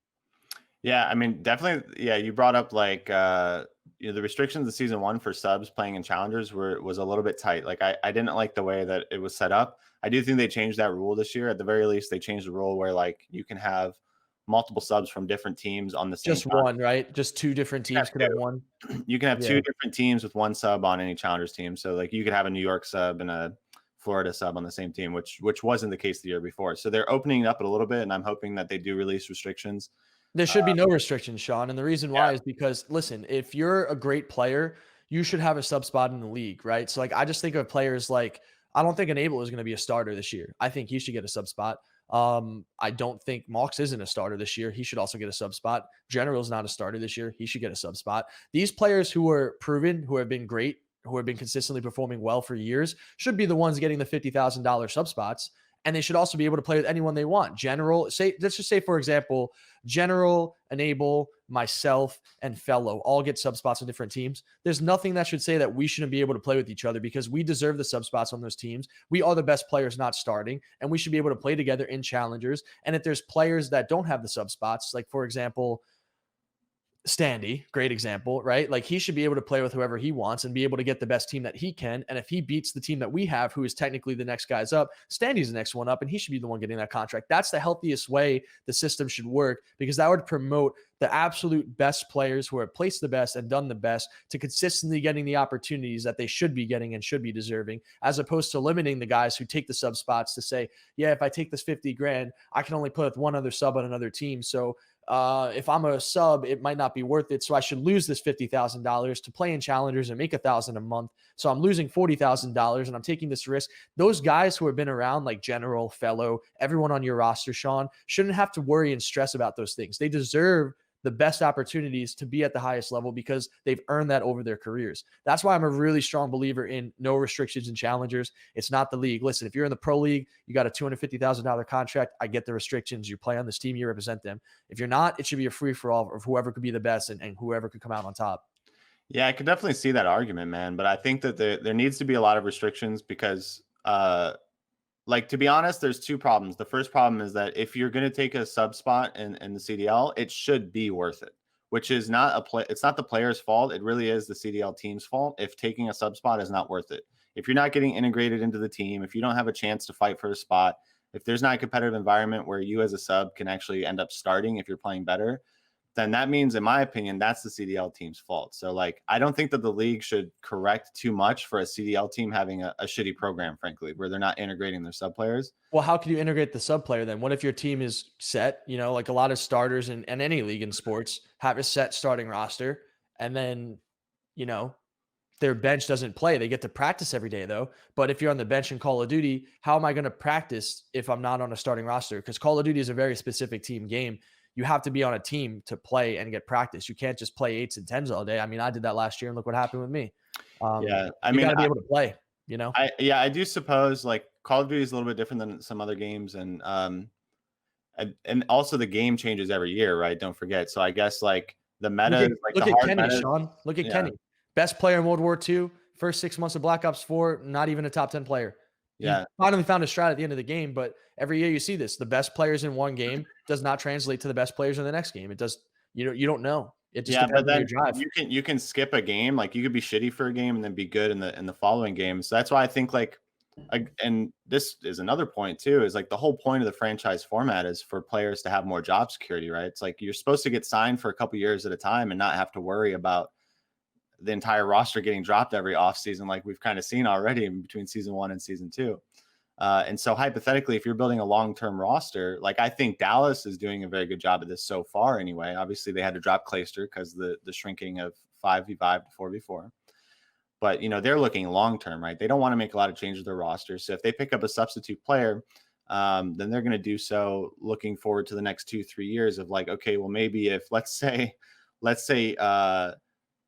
Yeah, I mean, definitely. Yeah, you brought up like the restrictions of season 1 for subs playing in challengers was a little bit tight. Like I didn't like the way that it was set up. I do think they changed that rule this year. At the very least, they changed the rule where like you can have multiple subs from different teams on the same Just time. one, right? Just two different teams could have one. You can have Yeah. two different teams with one sub on any challengers team. So like you could have a New York sub and a Florida sub on the same team, which wasn't the case the year before. So they're opening it up a little bit, and I'm hoping that they do release restrictions. There should be no restrictions, Sean. And the reason why is because, listen, if you're a great player, you should have a sub spot in the league, right? So, like, I just think of players like, I don't think Enable is going to be a starter this year. I think he should get a sub spot. I don't think Mox isn't a starter this year. He should also get a sub spot. General's not a starter this year. He should get a sub spot. These players who are proven, who have been great, who have been consistently performing well for years, should be the ones getting the $50,000 sub spots. And they should also be able to play with anyone they want. General, let's just say, for example, General, Enable, myself, and Fellow all get sub spots on different teams. There's nothing that should say that we shouldn't be able to play with each other because we deserve the sub spots on those teams. We are the best players not starting, and we should be able to play together in challengers. And if there's players that don't have the sub spots, like, for example, Standy, great example, right? Like, he should be able to play with whoever he wants and be able to get the best team that he can. And if he beats the team that we have, who is technically the next guys up, Standy's the next one up, and he should be the one getting that contract. That's the healthiest way the system should work, because that would promote the absolute best players who have placed the best and done the best to consistently getting the opportunities that they should be getting and should be deserving, as opposed to limiting the guys who take the sub spots to say, yeah, if I take this 50 grand, I can only put one other sub on another team. So if I'm a sub, it might not be worth it. So I should lose this $50,000 to play in challengers and make $1,000 a month. So I'm losing $40,000 and I'm taking this risk. Those guys who have been around, like General, Fellow, everyone on your roster, Sean, shouldn't have to worry and stress about those things. They deserve the best opportunities to be at the highest level because they've earned that over their careers. That's why I'm a really strong believer in no restrictions in challengers. It's not the league. Listen, if you're in the pro league, you got a $250,000 contract. I get the restrictions. You play on this team, you represent them. If you're not, it should be a free for all of whoever could be the best and whoever could come out on top. Yeah, I could definitely see that argument, man. But I think that there needs to be a lot of restrictions because like, to be honest, there's two problems. The first problem is that if you're going to take a sub spot in the CDL, it should be worth it, which is not it's not the player's fault. It really is the CDL team's fault if taking a sub spot is not worth it. If you're not getting integrated into the team, if you don't have a chance to fight for a spot, if there's not a competitive environment where you as a sub can actually end up starting if you're playing better, then that means, in my opinion, that's the CDL team's fault. So, like, I don't think that the league should correct too much for a CDL team having a shitty program, frankly, where they're not integrating their sub players. Well, how can you integrate the sub player then? What if your team is set? You know, like a lot of starters in any league in sports have a set starting roster, and then, you know, their bench doesn't play. They get to practice every day, though. But if you're on the bench in Call of Duty, how am I going to practice if I'm not on a starting roster? Because Call of Duty is a very specific team game. You have to be on a team to play and get practice. You can't just play 8s and 10s all day. I mean, I did that last year, and look what happened with me. Yeah, I you mean, got to be able to play. You know, I do suppose like Call of Duty is a little bit different than some other games, and also the game changes every year, right? Don't forget. So I guess like the meta, look at Kenny, Sean. Look at Kenny, best player in World War II. First 6 months of Black Ops 4, not even a top 10 player. Yeah. He finally found a strat at the end of the game, but every year you see this. The best players in one game does not translate to the best players in the next game. It does. You don't know. It just depends on your drive. You can skip a game. Like, you could be shitty for a game and then be good in the following game. So that's why I think, like, And this is another point too, is like the whole point of the franchise format is for players to have more job security, right? It's like you're supposed to get signed for a couple years at a time and not have to worry about the entire roster getting dropped every offseason, like we've kind of seen already in between season 1 and season 2. And so hypothetically, if you're building a long-term roster, like I think Dallas is doing a very good job of this so far anyway. Obviously, they had to drop Clayster because the shrinking of 5v5 to 4v4. But they're looking long-term, right? They don't want to make a lot of changes to their roster. So if they pick up a substitute player, then they're going to do so looking forward to the next 2-3 years of like, okay, well, maybe if let's say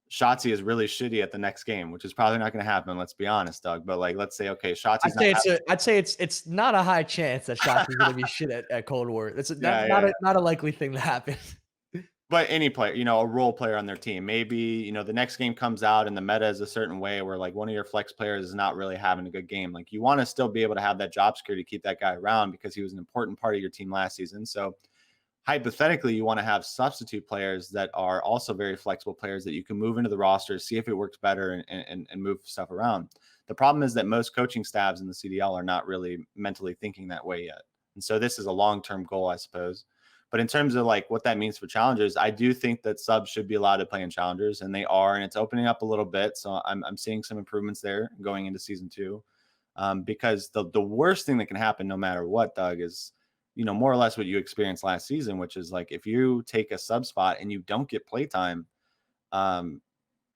Shotzi is really shitty at the next game, which is probably not going to happen. Let's be honest, Doug. But like, let's say, okay, Shotzi's I'd say it's not a high chance that Shotzi's going to be shit at Cold War. It's not a likely thing to happen. But any player, a role player on their team, maybe, the next game comes out and the meta is a certain way where like one of your flex players is not really having a good game. Like you want to still be able to have that job security, keep that guy around because he was an important part of your team last season. So hypothetically, you want to have substitute players that are also very flexible players that you can move into the roster, see if it works better and move stuff around. The problem is that most coaching staffs in the CDL are not really mentally thinking that way yet. And so this is a long-term goal, I suppose. But in terms of like what that means for challengers, I do think that subs should be allowed to play in challengers, and they are, and it's opening up a little bit. So I'm seeing some improvements there going into season 2, because the worst thing that can happen, no matter what, Doug, is more or less what you experienced last season, which is like if you take a sub spot and you don't get playtime,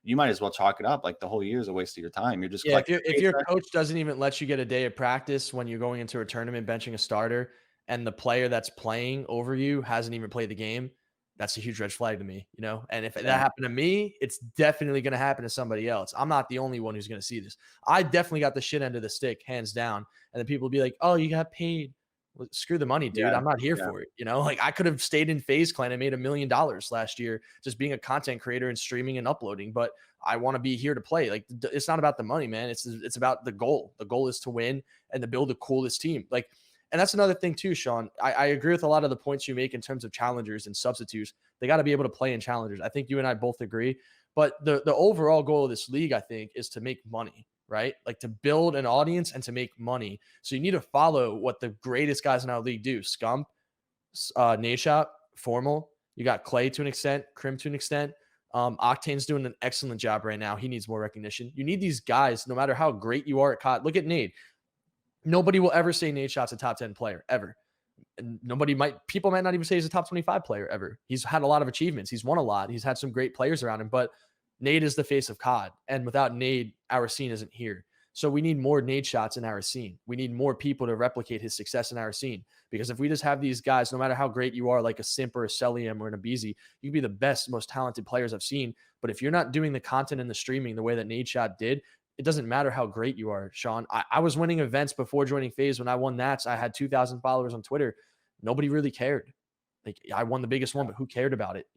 you might as well chalk it up like the whole year is a waste of your time. You're just if your coach doesn't even let you get a day of practice when you're going into a tournament benching a starter, and the player that's playing over you hasn't even played the game, that's a huge red flag to me, And if that happened to me, it's definitely going to happen to somebody else. I'm not the only one who's going to see this. I definitely got the shit end of the stick, hands down. And then people will be like, "Oh, you got paid." Well, screw the money, dude. I'm not here for it. Like I could have stayed in FaZe Clan and made $1 million last year just being a content creator and streaming and uploading. But I want to be here to play. Like it's not about the money, man. It's about the goal. The goal is to win and to build the coolest team. Like, and that's another thing too, Sean. I agree with a lot of the points you make in terms of challengers and substitutes. They got to be able to play in challengers. I think you and I both agree. But the overall goal of this league, I think, is to make money, right? Like to build an audience and to make money. So you need to follow what the greatest guys in our league do. Scump, Nadeshot, Formal. You got Clay to an extent, Crim to an extent. Octane's doing an excellent job right now. He needs more recognition. You need these guys, no matter how great you are at COD. Look at Nade. Nobody will ever say Nadeshot's a top 10 player, ever. And people might not even say he's a top 25 player ever. He's had a lot of achievements. He's won a lot. He's had some great players around him, but Nade is the face of COD. And without Nade, our scene isn't here. So we need more Nade shots in our scene. We need more people to replicate his success in our scene. Because if we just have these guys, no matter how great you are, like a Simp or a Celium or an Abizi, you can be the best, most talented players I've seen. But if you're not doing the content and the streaming the way that Nadeshot did, it doesn't matter how great you are, Sean. I was winning events before joining FaZe. When I won Nats, I had 2,000 followers on Twitter. Nobody really cared. Like I won the biggest one, but who cared about it?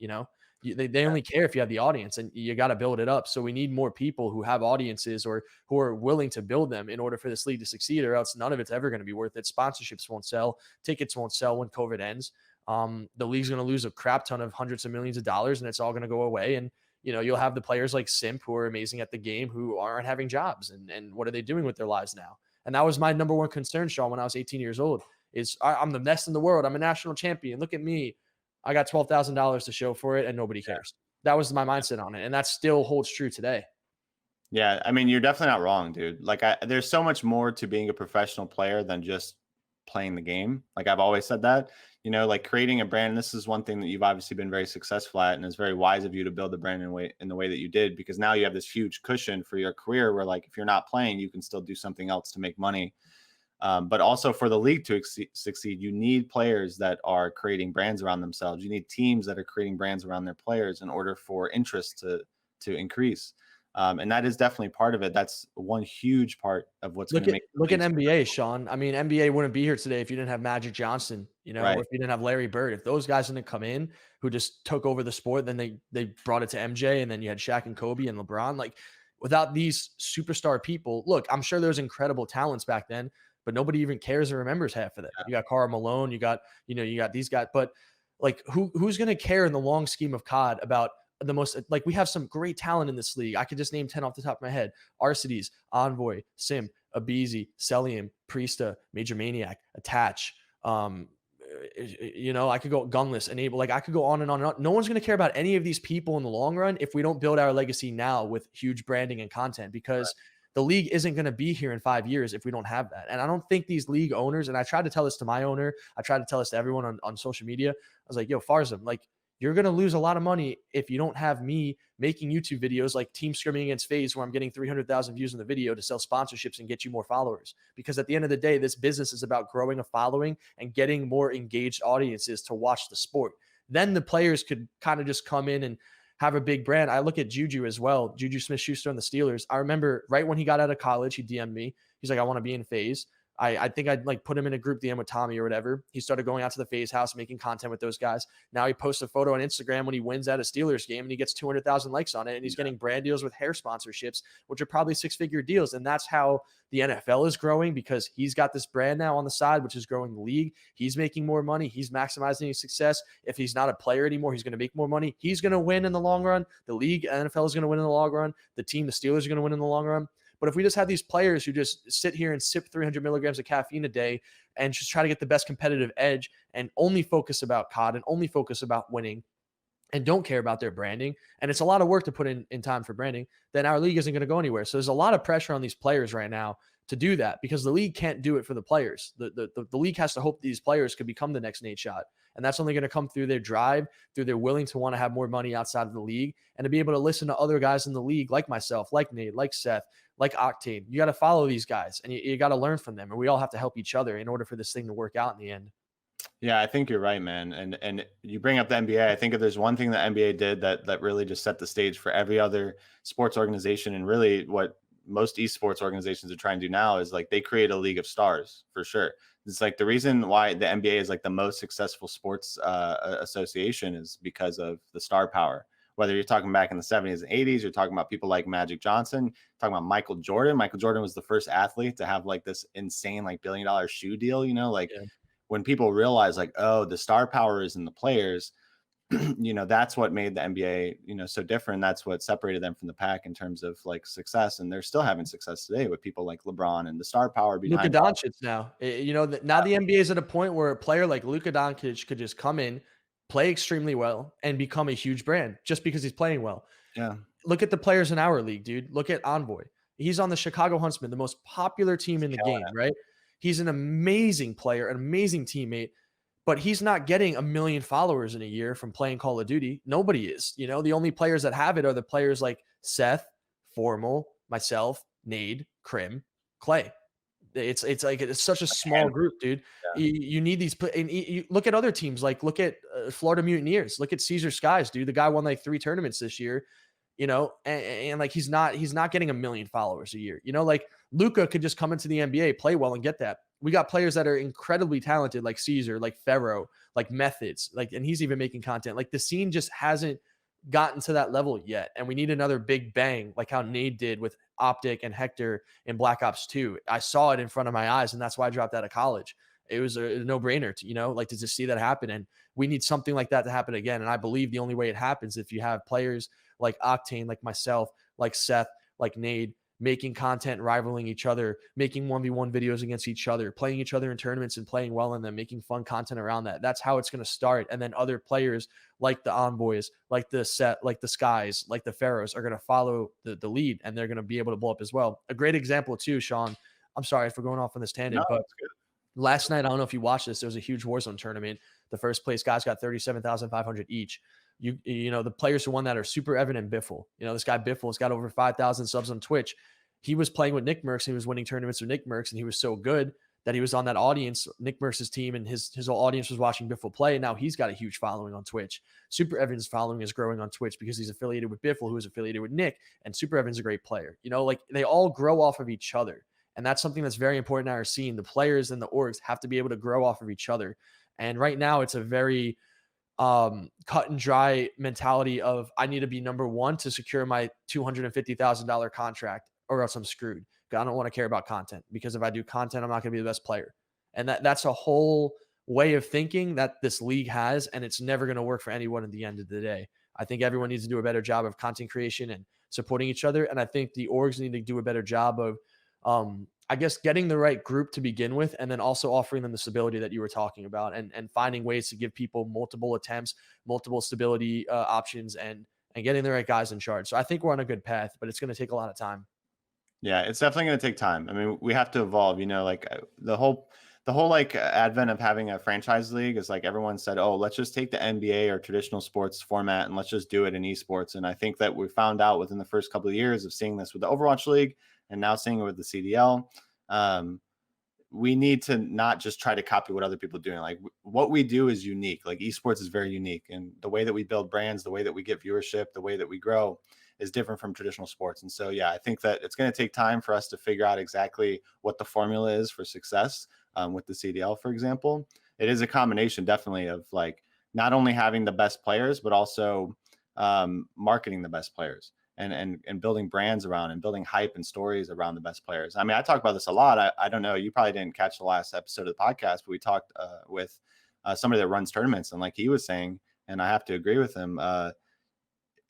They only care if you have the audience, and you got to build it up. So we need more people who have audiences or who are willing to build them in order for this league to succeed, or else none of it's ever going to be worth it. Sponsorships won't sell. Tickets won't sell when COVID ends. The league's going to lose a crap ton of hundreds of millions of dollars, and it's all going to go away. And you'll have the players like Simp who are amazing at the game who aren't having jobs. And what are they doing with their lives now? And that was my number one concern, Sean, when I was 18 years old, is I'm the best in the world. I'm a national champion. Look at me. I got $12,000 to show for it and nobody cares. That was my mindset on it. And that still holds true today. Yeah. I mean, you're definitely not wrong, dude. Like there's so much more to being a professional player than just playing the game. Like I've always said that, like creating a brand. This is one thing that you've obviously been very successful at, and it's very wise of you to build the brand in the way that you did, because now you have this huge cushion for your career where like, if you're not playing, you can still do something else to make money. But also for the league to succeed, you need players that are creating brands around themselves. You need teams that are creating brands around their players in order for interest to increase. And that is definitely part of it. That's one huge part of what's going to make. Look at NBA, Sean. I mean, NBA wouldn't be here today if you didn't have Magic Johnson, right. Or if you didn't have Larry Bird. If those guys didn't come in who just took over the sport, then they brought it to MJ, and then you had Shaq and Kobe and LeBron. Like without these superstar people, look, I'm sure there's incredible talents back then, but nobody even cares or remembers half of them. Yeah. You got Karl Malone, you got these guys, but like who's going to care in the long scheme of COD about the most? Like we have some great talent in this league. I could just name 10 off the top of my head: Arcides, Envoy, Sim, Abizi, Celium, Priesta, Major Maniac, Attach. I could go Gunless, Enable. Like I could go on and on and on. No one's going to care about any of these people in the long run if we don't build our legacy now with huge branding and content, because the league isn't going to be here in 5 years if we don't have that. And I don't think these league owners, and I tried to tell this to my owner, I tried to tell this to everyone on social media. I was like, yo, Farzam, like you're going to lose a lot of money if you don't have me making YouTube videos like Team Scrimming Against FaZe, where I'm getting 300,000 views in the video to sell sponsorships and get you more followers. Because at the end of the day, this business is about growing a following and getting more engaged audiences to watch the sport. Then the players could kind of just come in and have a big brand. I look at Juju as well, Juju Smith-Schuster on the Steelers. I remember right when he got out of college, he DM'd me. He's like, I want to be in FaZe. I think I'd like put him in a group DM with Tommy or whatever. He started going out to the FaZe house, making content with those guys. Now he posts a photo on Instagram when he wins at a Steelers game and he gets 200,000 likes on it. And he's getting brand deals with hair sponsorships, which are probably 6-figure deals. And that's how the NFL is growing, because he's got this brand now on the side, which is growing the league. He's making more money. He's maximizing his success. If he's not a player anymore, he's going to make more money. He's going to win in the long run. The league, NFL is going to win in the long run. The team, the Steelers, are going to win in the long run. But if we just have these players who just sit here and sip 300 milligrams of caffeine a day and just try to get the best competitive edge and only focus about COD and only focus about winning and don't care about their branding, and it's a lot of work to put in time for branding, then our league isn't going to go anywhere. So there's a lot of pressure on these players right now to do that, because the league can't do it for the players. The league has to hope these players could become the next Nate Shot. And that's only going to come through their drive, through their willing to want to have more money outside of the league and to be able to listen to other guys in the league like myself, like Nate, like Seth, like Octane. You got to follow these guys and you got to learn from them. And we all have to help each other in order for this thing to work out in the end. Yeah, I think you're right, man. And you bring up the NBA. I think if there's one thing the NBA did that really just set the stage for every other sports organization, and really what most esports organizations are trying to do now, is like they create a league of stars for sure. It's like the reason why the NBA is like the most successful sports association is because of the star power. Whether you're talking back in the 70s and 80s, you're talking about people like Magic Johnson, talking about Michael Jordan. Michael Jordan was the first athlete to have like this insane like $1 billion shoe deal, like when people realize like, oh, the star power is in the players, that's what made the NBA, so different. That's what separated them from the pack in terms of like success. And they're still having success today with people like LeBron and the star power behind Luka Doncic now. Now the NBA is at a point where a player like Luka Doncic could just come in, play extremely well, and become a huge brand just because he's playing well. Yeah. Look at the players in our league, dude. Look at Envoy. He's on the Chicago Huntsmen, the most popular team in the game, right? He's an amazing player, an amazing teammate, but he's not getting 1 million followers in a year from playing Call of Duty. Nobody is. The only players that have it are the players like Seth, Formal, myself, Nade, Krim, Clay. It's like it's such a small group, dude. Yeah. You need these. And you look at other teams, like look at Florida Mutineers. Look at Caesar Skies, dude. The guy won like 3 tournaments this year. And like he's not getting 1 million followers a year. Like Luka could just come into the NBA, play well, and get that. We got players that are incredibly talented, like Caesar, like Pharaoh, like Methods, and he's even making content. Like the scene just hasn't gotten to that level yet, and we need another big bang, like how Nade did with Optic and Hector in Black Ops 2. I saw it in front of my eyes, and that's why I dropped out of college. It was a no-brainer to just see that happen, and we need something like that to happen again. And I believe the only way it happens if you have players like Octane, like myself, like Seth, like Nade, making content, rivaling each other, making 1v1 videos against each other, playing each other in tournaments and playing well in them, making fun content around that. That's how it's going to start. And then other players like the Envoys, like the Set, like the Skies, like the Pharaohs are going to follow the lead, and they're going to be able to blow up as well. A great example too, Sean, I'm sorry for going off on this tangent, but last night, I don't know if you watched this, there was a huge Warzone tournament. The first place guys got 37,500 each. The players who won that are Super Evan and Biffle. This guy Biffle has got over 5,000 subs on Twitch. He was playing with Nick Merckx, and he was winning tournaments with Nick Merckx, and he was so good that he was on that audience, Nick Merckx's team, and his whole audience was watching Biffle play. And now he's got a huge following on Twitch. Super Evan's following is growing on Twitch because he's affiliated with Biffle, who is affiliated with Nick, and Super Evan's a great player. Like they all grow off of each other. And that's something that's very important in our scene. The players and the orgs have to be able to grow off of each other. And right now it's a very cut and dry mentality of I need to be number one to secure my $250,000 contract, or else I'm screwed. I don't want to care about content, because if I do content, I'm not going to be the best player. And that's a whole way of thinking that this league has, and it's never going to work for anyone at the end of the day. I think everyone needs to do a better job of content creation and supporting each other. And I think the orgs need to do a better job of I guess getting the right group to begin with, and then also offering them the stability that you were talking about, and finding ways to give people multiple attempts, multiple stability options, and getting the right guys in charge. So I think we're on a good path, but it's going to take a lot of time. Yeah, it's definitely going to take time. I mean, we have to evolve. Like the whole like advent of having a franchise league is like everyone said, oh, let's just take the NBA or traditional sports format and let's just do it in esports. And I think that we found out within the first couple of years of seeing this with the Overwatch League and now seeing it with the CDL. Um, we need to not just try to copy what other people are doing. Like what we do is unique. Like esports is very unique, and the way that we build brands, the way that we get viewership, the way that we grow is different from traditional sports. And so, yeah, I think that it's going to take time for us to figure out exactly what the formula is for success. With the CDL, for example, it is a combination definitely of like not only having the best players, but also marketing the best players and building brands around and building hype and stories around the best players. I mean, I talk about this a lot. I don't know. You probably didn't catch the last episode of the podcast, but we talked with somebody that runs tournaments, and like he was saying, and I have to agree with him.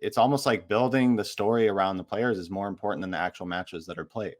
It's almost like building the story around the players is more important than the actual matches that are played.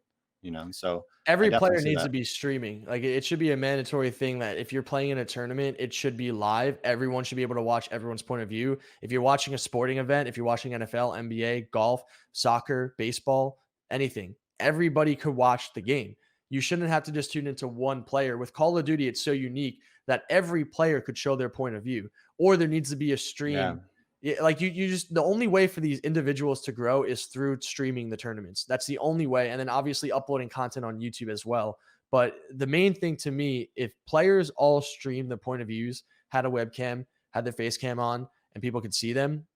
So I Every definitely player see needs to that. be streaming. Like it should be a mandatory thing that if you're playing in a tournament, it should be live. Everyone should be able to watch everyone's point of view. If you're watching a sporting event, if you're watching NFL, NBA, golf, soccer, baseball, anything, everybody could watch the game. You shouldn't have to just tune into one player. With Call of Duty, it's so unique that every player could show their point of view, or there needs to be a Yeah. stream. Yeah, like you just the only way for these individuals to grow is through streaming the tournaments. That's the only way. And then obviously uploading content on YouTube as well. But the main thing to me, if players all stream the point of views, had a webcam, had their face cam on, and people could see them,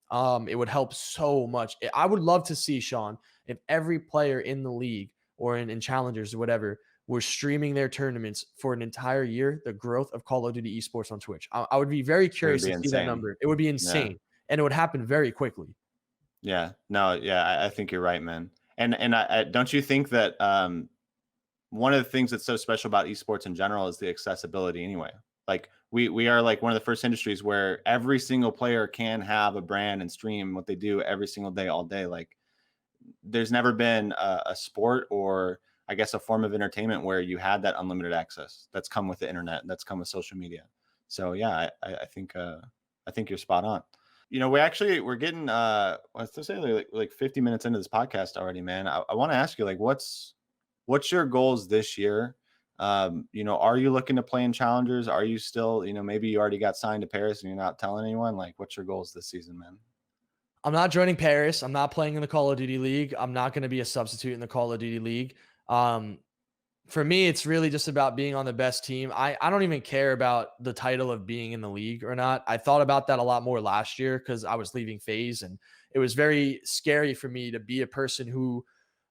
it would help so much. I would love to see, Sean, if every player in the league or in challengers or whatever were streaming their tournaments for an entire year, the growth of Call of Duty esports on Twitch. I would be very It would curious be to see that insane. number. It would be Yeah. insane and it would happen very quickly. Yeah. No, yeah, I think you're right, man. And I don't you think that one of the things that's so special about esports in general is the accessibility anyway. Like we are like one of the first industries where every single player can have a brand and stream what they do every single day, all day. Like there's never been a sport or I guess a form of entertainment where you had that unlimited access that's come with the internet, that's come with social media. So yeah, I think you're spot on. We're getting let's just say like 50 minutes into this podcast already, man. I want to ask you like what's your goals this year? Are you looking to play in challengers? Are you still, maybe you already got signed to Paris and you're not telling anyone? Like what's your goals this season, man? I'm not joining Paris. I'm not playing in the Call of Duty League. I'm not going to be a substitute in the Call of Duty League. Um, for me, it's really just about being on the best team. I don't even care about the title of being in the league or not. I thought about that a lot more last year because I was leaving FaZe, and it was very scary for me to be a person who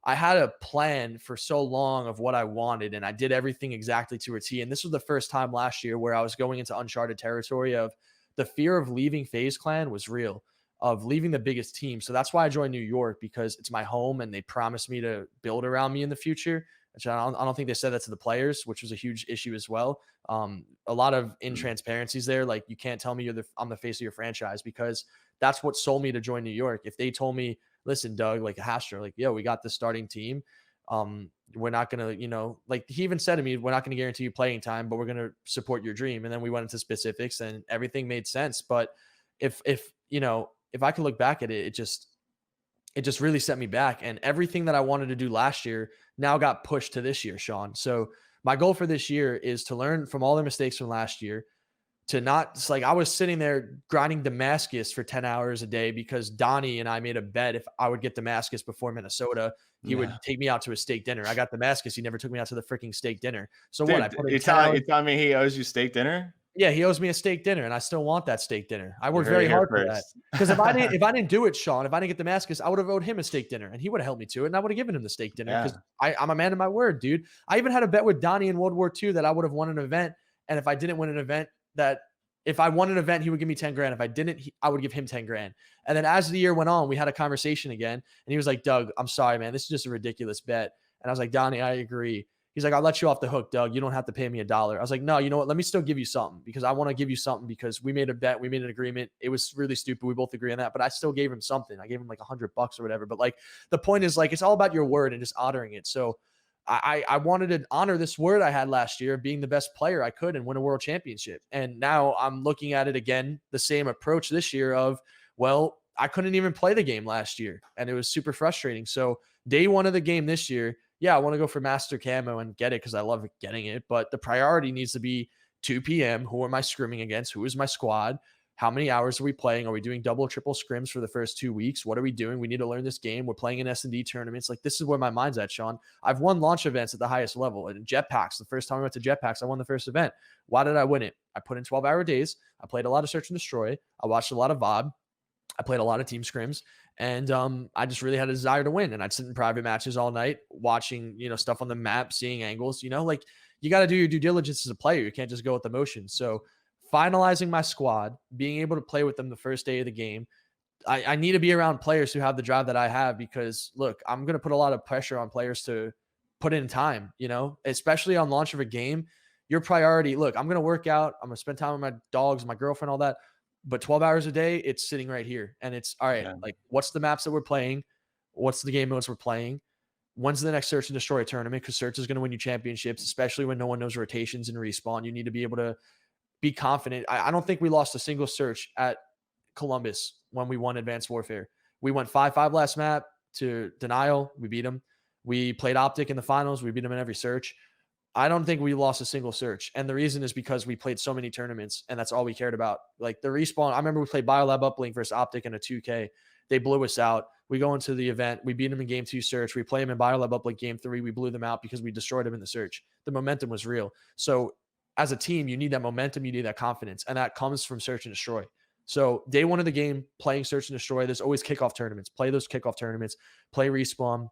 I had a plan for so long of what I wanted, and I did everything exactly to a T. And this was the first time last year where I was going into uncharted territory of the fear of leaving FaZe Clan was real, of leaving the biggest team. So that's why I joined New York, because it's my home and they promised me to build around me in the future. Which I don't think they said that to the players, which was a huge issue as well. A lot of intransparencies there. Like you can't tell me I'm the face of your franchise, because that's what sold me to join New York. If they told me, listen, Doug, like Hastra, like, yo, we got the starting team. We're not gonna, like he even said to me, we're not gonna guarantee you playing time, but we're gonna support your dream. And then we went into specifics and everything made sense. But if I could look back at it, it just really set me back. And everything that I wanted to do last year now got pushed to this year, Sean. So my goal for this year is to learn from all the mistakes from last year, to not, it's like I was sitting there grinding Damascus for 10 hours a day because Donnie and I made a bet if I would get Damascus before Minnesota, he Yeah. would take me out to a steak dinner. I got Damascus. He never took me out to the freaking steak dinner. So what? I Dude, put in you 10 telling hours. you telling me he owes you steak dinner? Yeah, he owes me a steak dinner, and I still want that steak dinner. I You worked heard it very here hard for that. first. Because if I didn't do it, Sean, if I didn't get Damascus, I would have owed him a steak dinner, and he would have helped me to it, and I would have given him the steak dinner because Yeah. I'm a man of my word, dude. I even had a bet with Donnie in World War II that I would have won an event, and if I didn't win an event, that if I won an event, he would give me 10 grand. If I didn't, I would give him 10 grand. And then as the year went on, we had a conversation again, and he was like, Doug, I'm sorry, man. This is just a ridiculous bet. And I was like, Donnie, I agree. He's like, I'll let you off the hook, Doug. You don't have to pay me $1. I was like, no, you know what? Let me still give you something, because I want to give you something, because we made a bet. We made an agreement. It was really stupid. We both agree on that, but I still gave him something. I gave him like $100 or whatever. But like, the point is, like, it's all about your word and just honoring it. So I wanted to honor this word I had last year of being the best player I could and win a world championship. And now I'm looking at it again, the same approach this year of, well, I couldn't even play the game last year and it was super frustrating. So day one of the game this year, yeah, I want to go for master camo and get it because I love getting it. But the priority needs to be 2 p.m. Who am I scrimming against? Who is my squad? How many hours are we playing? Are we doing double, triple scrims for the first 2 weeks? What are we doing? We need to learn this game. We're playing in S&D tournaments. Like, this is where my mind's at, Sean. I've won launch events at the highest level. And jetpacks, the first time I went to jetpacks, I won the first event. Why did I win it? I put in 12-hour days. I played a lot of search and destroy. I watched a lot of VOD. I played a lot of team scrims, and I just really had a desire to win. And I'd sit in private matches all night watching, stuff on the map, seeing angles, like you got to do your due diligence as a player. You can't just go with the motion. So finalizing my squad, being able to play with them the first day of the game, I need to be around players who have the drive that I have because, look, I'm going to put a lot of pressure on players to put in time, especially on launch of a game. Your priority, look, I'm going to work out. I'm going to spend time with my dogs, my girlfriend, all that. But 12 hours a day, it's sitting right here. And it's, all right, like, what's the maps that we're playing? What's the game modes we're playing? When's the next search and destroy tournament? Because search is going to win you championships, especially when no one knows rotations and respawn. You need to be able to be confident. I don't think we lost a single search at Columbus when we won Advanced Warfare. We went 5-5 last map to Denial. We beat them. We played Optic in the finals. We beat them in every search. I don't think we lost a single search. And the reason is because we played so many tournaments and that's all we cared about. Like the respawn, I remember we played Biolab Uplink versus Optic in a 2K. They blew us out. We go into the event. We beat them in game 2 search. We play them in Biolab Uplink game 3. We blew them out because we destroyed them in the search. The momentum was real. So as a team, you need that momentum. You need that confidence. And that comes from search and destroy. So day one of the game, playing search and destroy, there's always kickoff tournaments. Play those kickoff tournaments. Play respawn.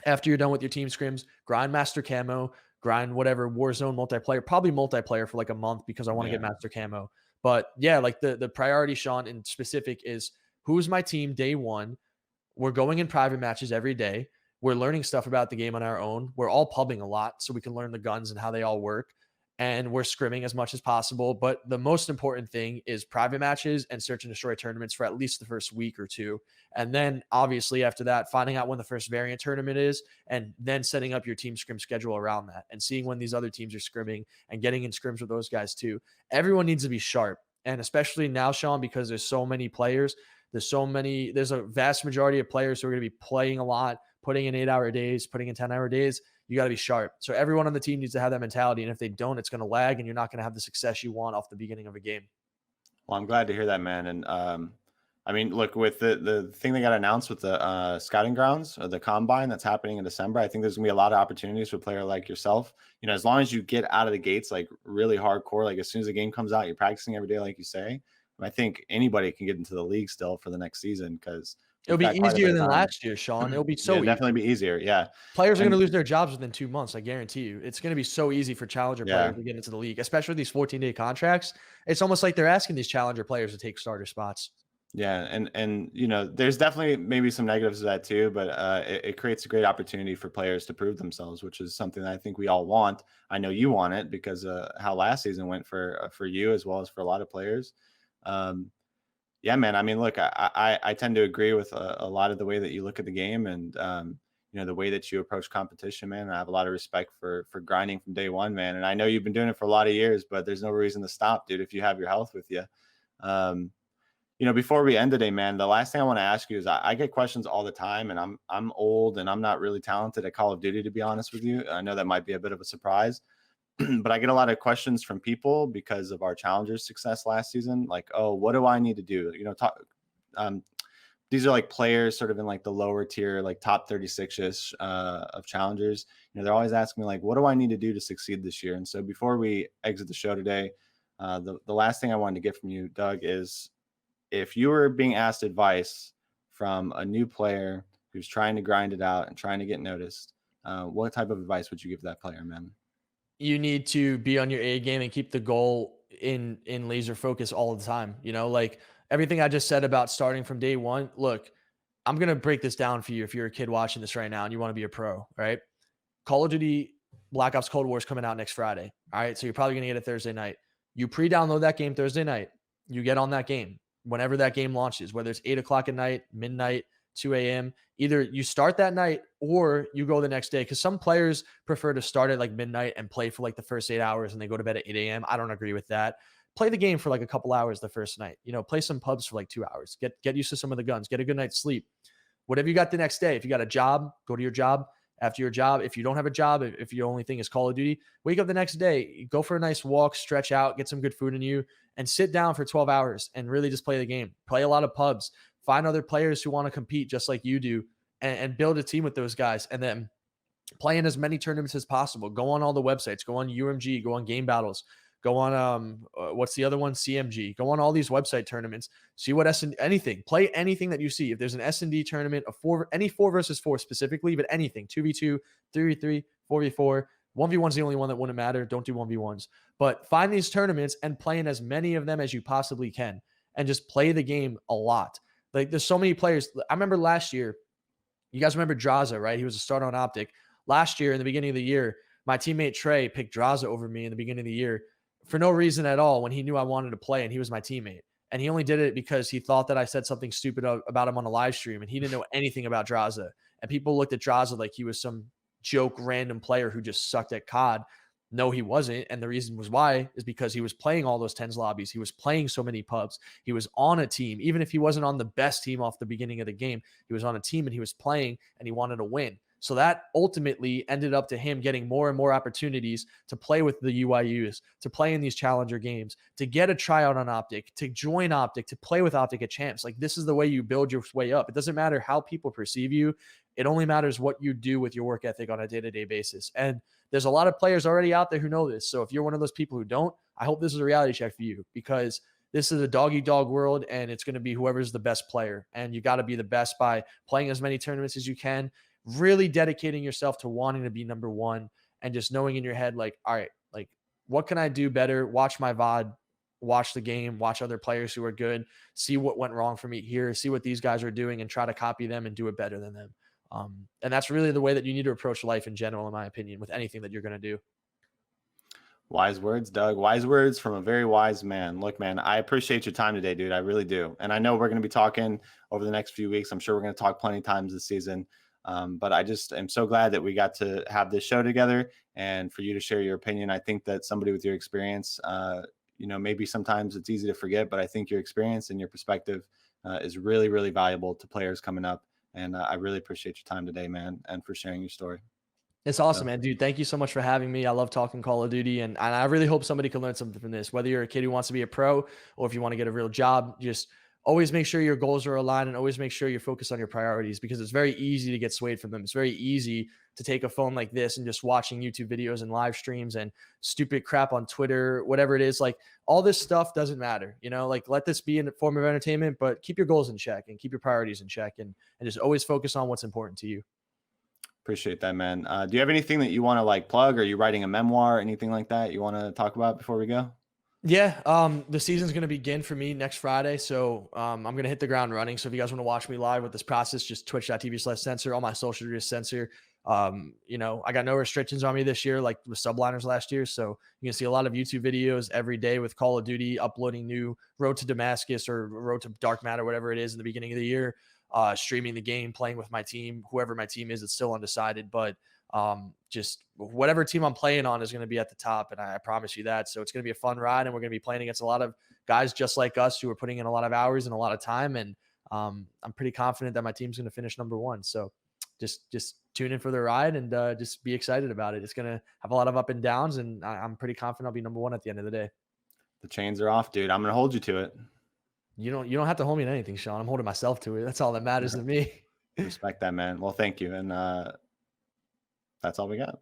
After you're done with your team scrims, grind master camo, grind whatever Warzone multiplayer, probably multiplayer for like a month because I want to get master camo. But yeah, like the priority, Sean, in specific is who's my team day one. We're going in private matches every day. We're learning stuff about the game on our own. We're all pubbing a lot so we can learn the guns and how they all work. And we're scrimming as much as possible. But the most important thing is private matches and search and destroy tournaments for at least the first week or two. And then obviously after that, finding out when the first variant tournament is, and then setting up your team scrim schedule around that and seeing when these other teams are scrimming and getting in scrims with those guys too. Everyone needs to be sharp. And especially now, Sean, because there's so many players, there's a vast majority of players who are going to be playing a lot, putting in 8-hour days, putting in 10-hour days. You got to be sharp. So everyone on the team needs to have that mentality. And if they don't, it's going to lag and you're not going to have the success you want off the beginning of a game. Well, I'm glad to hear that, man. And I mean, look, with the thing that got announced with the scouting grounds or the combine that's happening in December, I think there's gonna be a lot of opportunities for a player like yourself. As long as you get out of the gates, like really hardcore, like as soon as the game comes out, you're practicing every day, like you say. I think anybody can get into the league still for the next season because it'll be easier than last year, Sean. It'll be so easy. Definitely be easier. Yeah. Players are going to lose their jobs within 2 months. I guarantee you. It's going to be so easy for challenger players to get into the league, especially with these 14-day contracts. It's almost like they're asking these challenger players to take starter spots. Yeah. And there's definitely maybe some negatives to that too, but it creates a great opportunity for players to prove themselves, which is something that I think we all want. I know you want it because how last season went for you as well as for a lot of players. Yeah, man. I mean, look, I tend to agree with a lot of the way that you look at the game and, the way that you approach competition, man. I have a lot of respect for grinding from day one, man. And I know you've been doing it for a lot of years, but there's no reason to stop, dude, if you have your health with you. Before we end today, man, the last thing I want to ask you is I get questions all the time and I'm old and I'm not really talented at Call of Duty, to be honest with you. I know that might be a bit of a surprise. But I get a lot of questions from people because of our challengers success last season. Like, oh, what do I need to do? These are like players sort of in like the lower tier, like top 36-ish of challengers. They're always asking me like, what do I need to do to succeed this year? And so before we exit the show today, the last thing I wanted to get from you, Doug, is if you were being asked advice from a new player who's trying to grind it out and trying to get noticed, what type of advice would you give that player, man? You need to be on your A game and keep the goal in laser focus all the time. Like everything I just said about starting from day one. Look, I'm going to break this down for you. If you're a kid watching this right now and you want to be a pro, right? Call of Duty Black Ops Cold War is coming out next Friday. All right. So you're probably going to get it Thursday night. You pre-download that game Thursday night. You get on that game whenever that game launches, whether it's 8 o'clock at night, midnight, 2 a.m. Either you start that night or you go the next day. Because some players prefer to start at like midnight and play for like the first 8 hours and they go to bed at 8 a.m. I don't agree with that. Play the game for like a couple hours the first night. Play some pubs for like 2 hours. Get used to some of the guns. Get a good night's sleep. Whatever you got the next day. If you got a job, go to your job. After your job, if you don't have a job, if your only thing is Call of Duty, wake up the next day, go for a nice walk, stretch out, get some good food in you, and sit down for 12 hours and really just play the game. Play a lot of pubs. Find other players who want to compete just like you do, and build a team with those guys. And then play in as many tournaments as possible. Go on all the websites. Go on UMG. Go on Game Battles. Go on what's the other one? CMG. Go on all these website tournaments. See what anything. Play anything that you see. If there's an S&D tournament, any 4 versus 4 specifically, but anything. 2v2, 3v3, 4v4. 1v1 is the only one that wouldn't matter. Don't do 1v1s. But find these tournaments and play in as many of them as you possibly can. And just play the game a lot. Like there's so many players. I remember last year, you guys remember Draza, right? He was a starter on Optic. Last year, in the beginning of the year, my teammate Trey picked Draza over me in the beginning of the year for no reason at all when he knew I wanted to play and he was my teammate. And he only did it because he thought that I said something stupid about him on a live stream and he didn't know anything about Draza. And people looked at Draza like he was some joke random player who just sucked at COD. No, he wasn't. And the reason was why is because he was playing all those tens lobbies. He was playing so many pubs. He was on a team. Even if he wasn't on the best team off the beginning of the game, he was on a team and he was playing and he wanted to win. So that ultimately ended up to him getting more and more opportunities to play with the UIUs, to play in these challenger games, to get a tryout on Optic, to join Optic, to play with Optic at champs. Like this is the way you build your way up. It doesn't matter how people perceive you. It only matters what you do with your work ethic on a day-to-day basis. And there's a lot of players already out there who know this. So if you're one of those people who don't, I hope this is a reality check for you because this is a dog-eat-dog world and it's going to be whoever's the best player. And you got to be the best by playing as many tournaments as you can, really dedicating yourself to wanting to be number one and just knowing in your head, like, all right, like what can I do better? Watch my VOD, watch the game, watch other players who are good, see what went wrong for me here, see what these guys are doing and try to copy them and do it better than them. And that's really the way that you need to approach life in general, in my opinion, with anything that you're going to do. Wise words, Doug. Wise words from a very wise man. Look, man, I appreciate your time today, dude. I really do. And I know we're going to be talking over the next few weeks. I'm sure we're going to talk plenty of times this season. But I just am so glad that we got to have this show together and for you to share your opinion. I think that somebody with your experience, maybe sometimes it's easy to forget, but I think your experience and your perspective is really, really valuable to players coming up. And I really appreciate your time today, man, and for sharing your story. It's awesome, man. Dude, thank you so much for having me. I love talking Call of Duty, and I really hope somebody can learn something from this. Whether you're a kid who wants to be a pro or if you want to get a real job, just always make sure your goals are aligned and always make sure you're focused on your priorities because it's very easy to get swayed from them. It's very easy to take a phone like this and just watching YouTube videos and live streams and stupid crap on Twitter, whatever it is. Like all this stuff doesn't matter, like let this be a form of entertainment, but keep your goals in check and keep your priorities in check and just always focus on what's important to you. Appreciate that, man. Do you have anything that you want to like plug? Are you writing a memoir, anything like that you want to talk about before we go? Yeah, the season's going to begin for me next Friday, so I'm going to hit the ground running. So if you guys want to watch me live with this process, just twitch.tv/censor. All my social media Censor. I got no restrictions on me this year, like with subliners last year. So you can see a lot of YouTube videos every day with Call of Duty, uploading new Road to Damascus or Road to Dark Matter, whatever it is in the beginning of the year, streaming the game, playing with my team, whoever my team is, it's still undecided, but just whatever team I'm playing on is going to be at the top. And I promise you that. So it's going to be a fun ride and we're going to be playing against a lot of guys just like us who are putting in a lot of hours and a lot of time. And I'm pretty confident that my team's going to finish number one. So just tune in for the ride and just be excited about it. It's going to have a lot of up and downs and I'm pretty confident I'll be number one at the end of the day. The chains are off, dude. I'm going to hold you to it. You don't have to hold me to anything, Sean. I'm holding myself to it. That's all that matters to me. Respect that, man. Well, thank you. And that's all we got.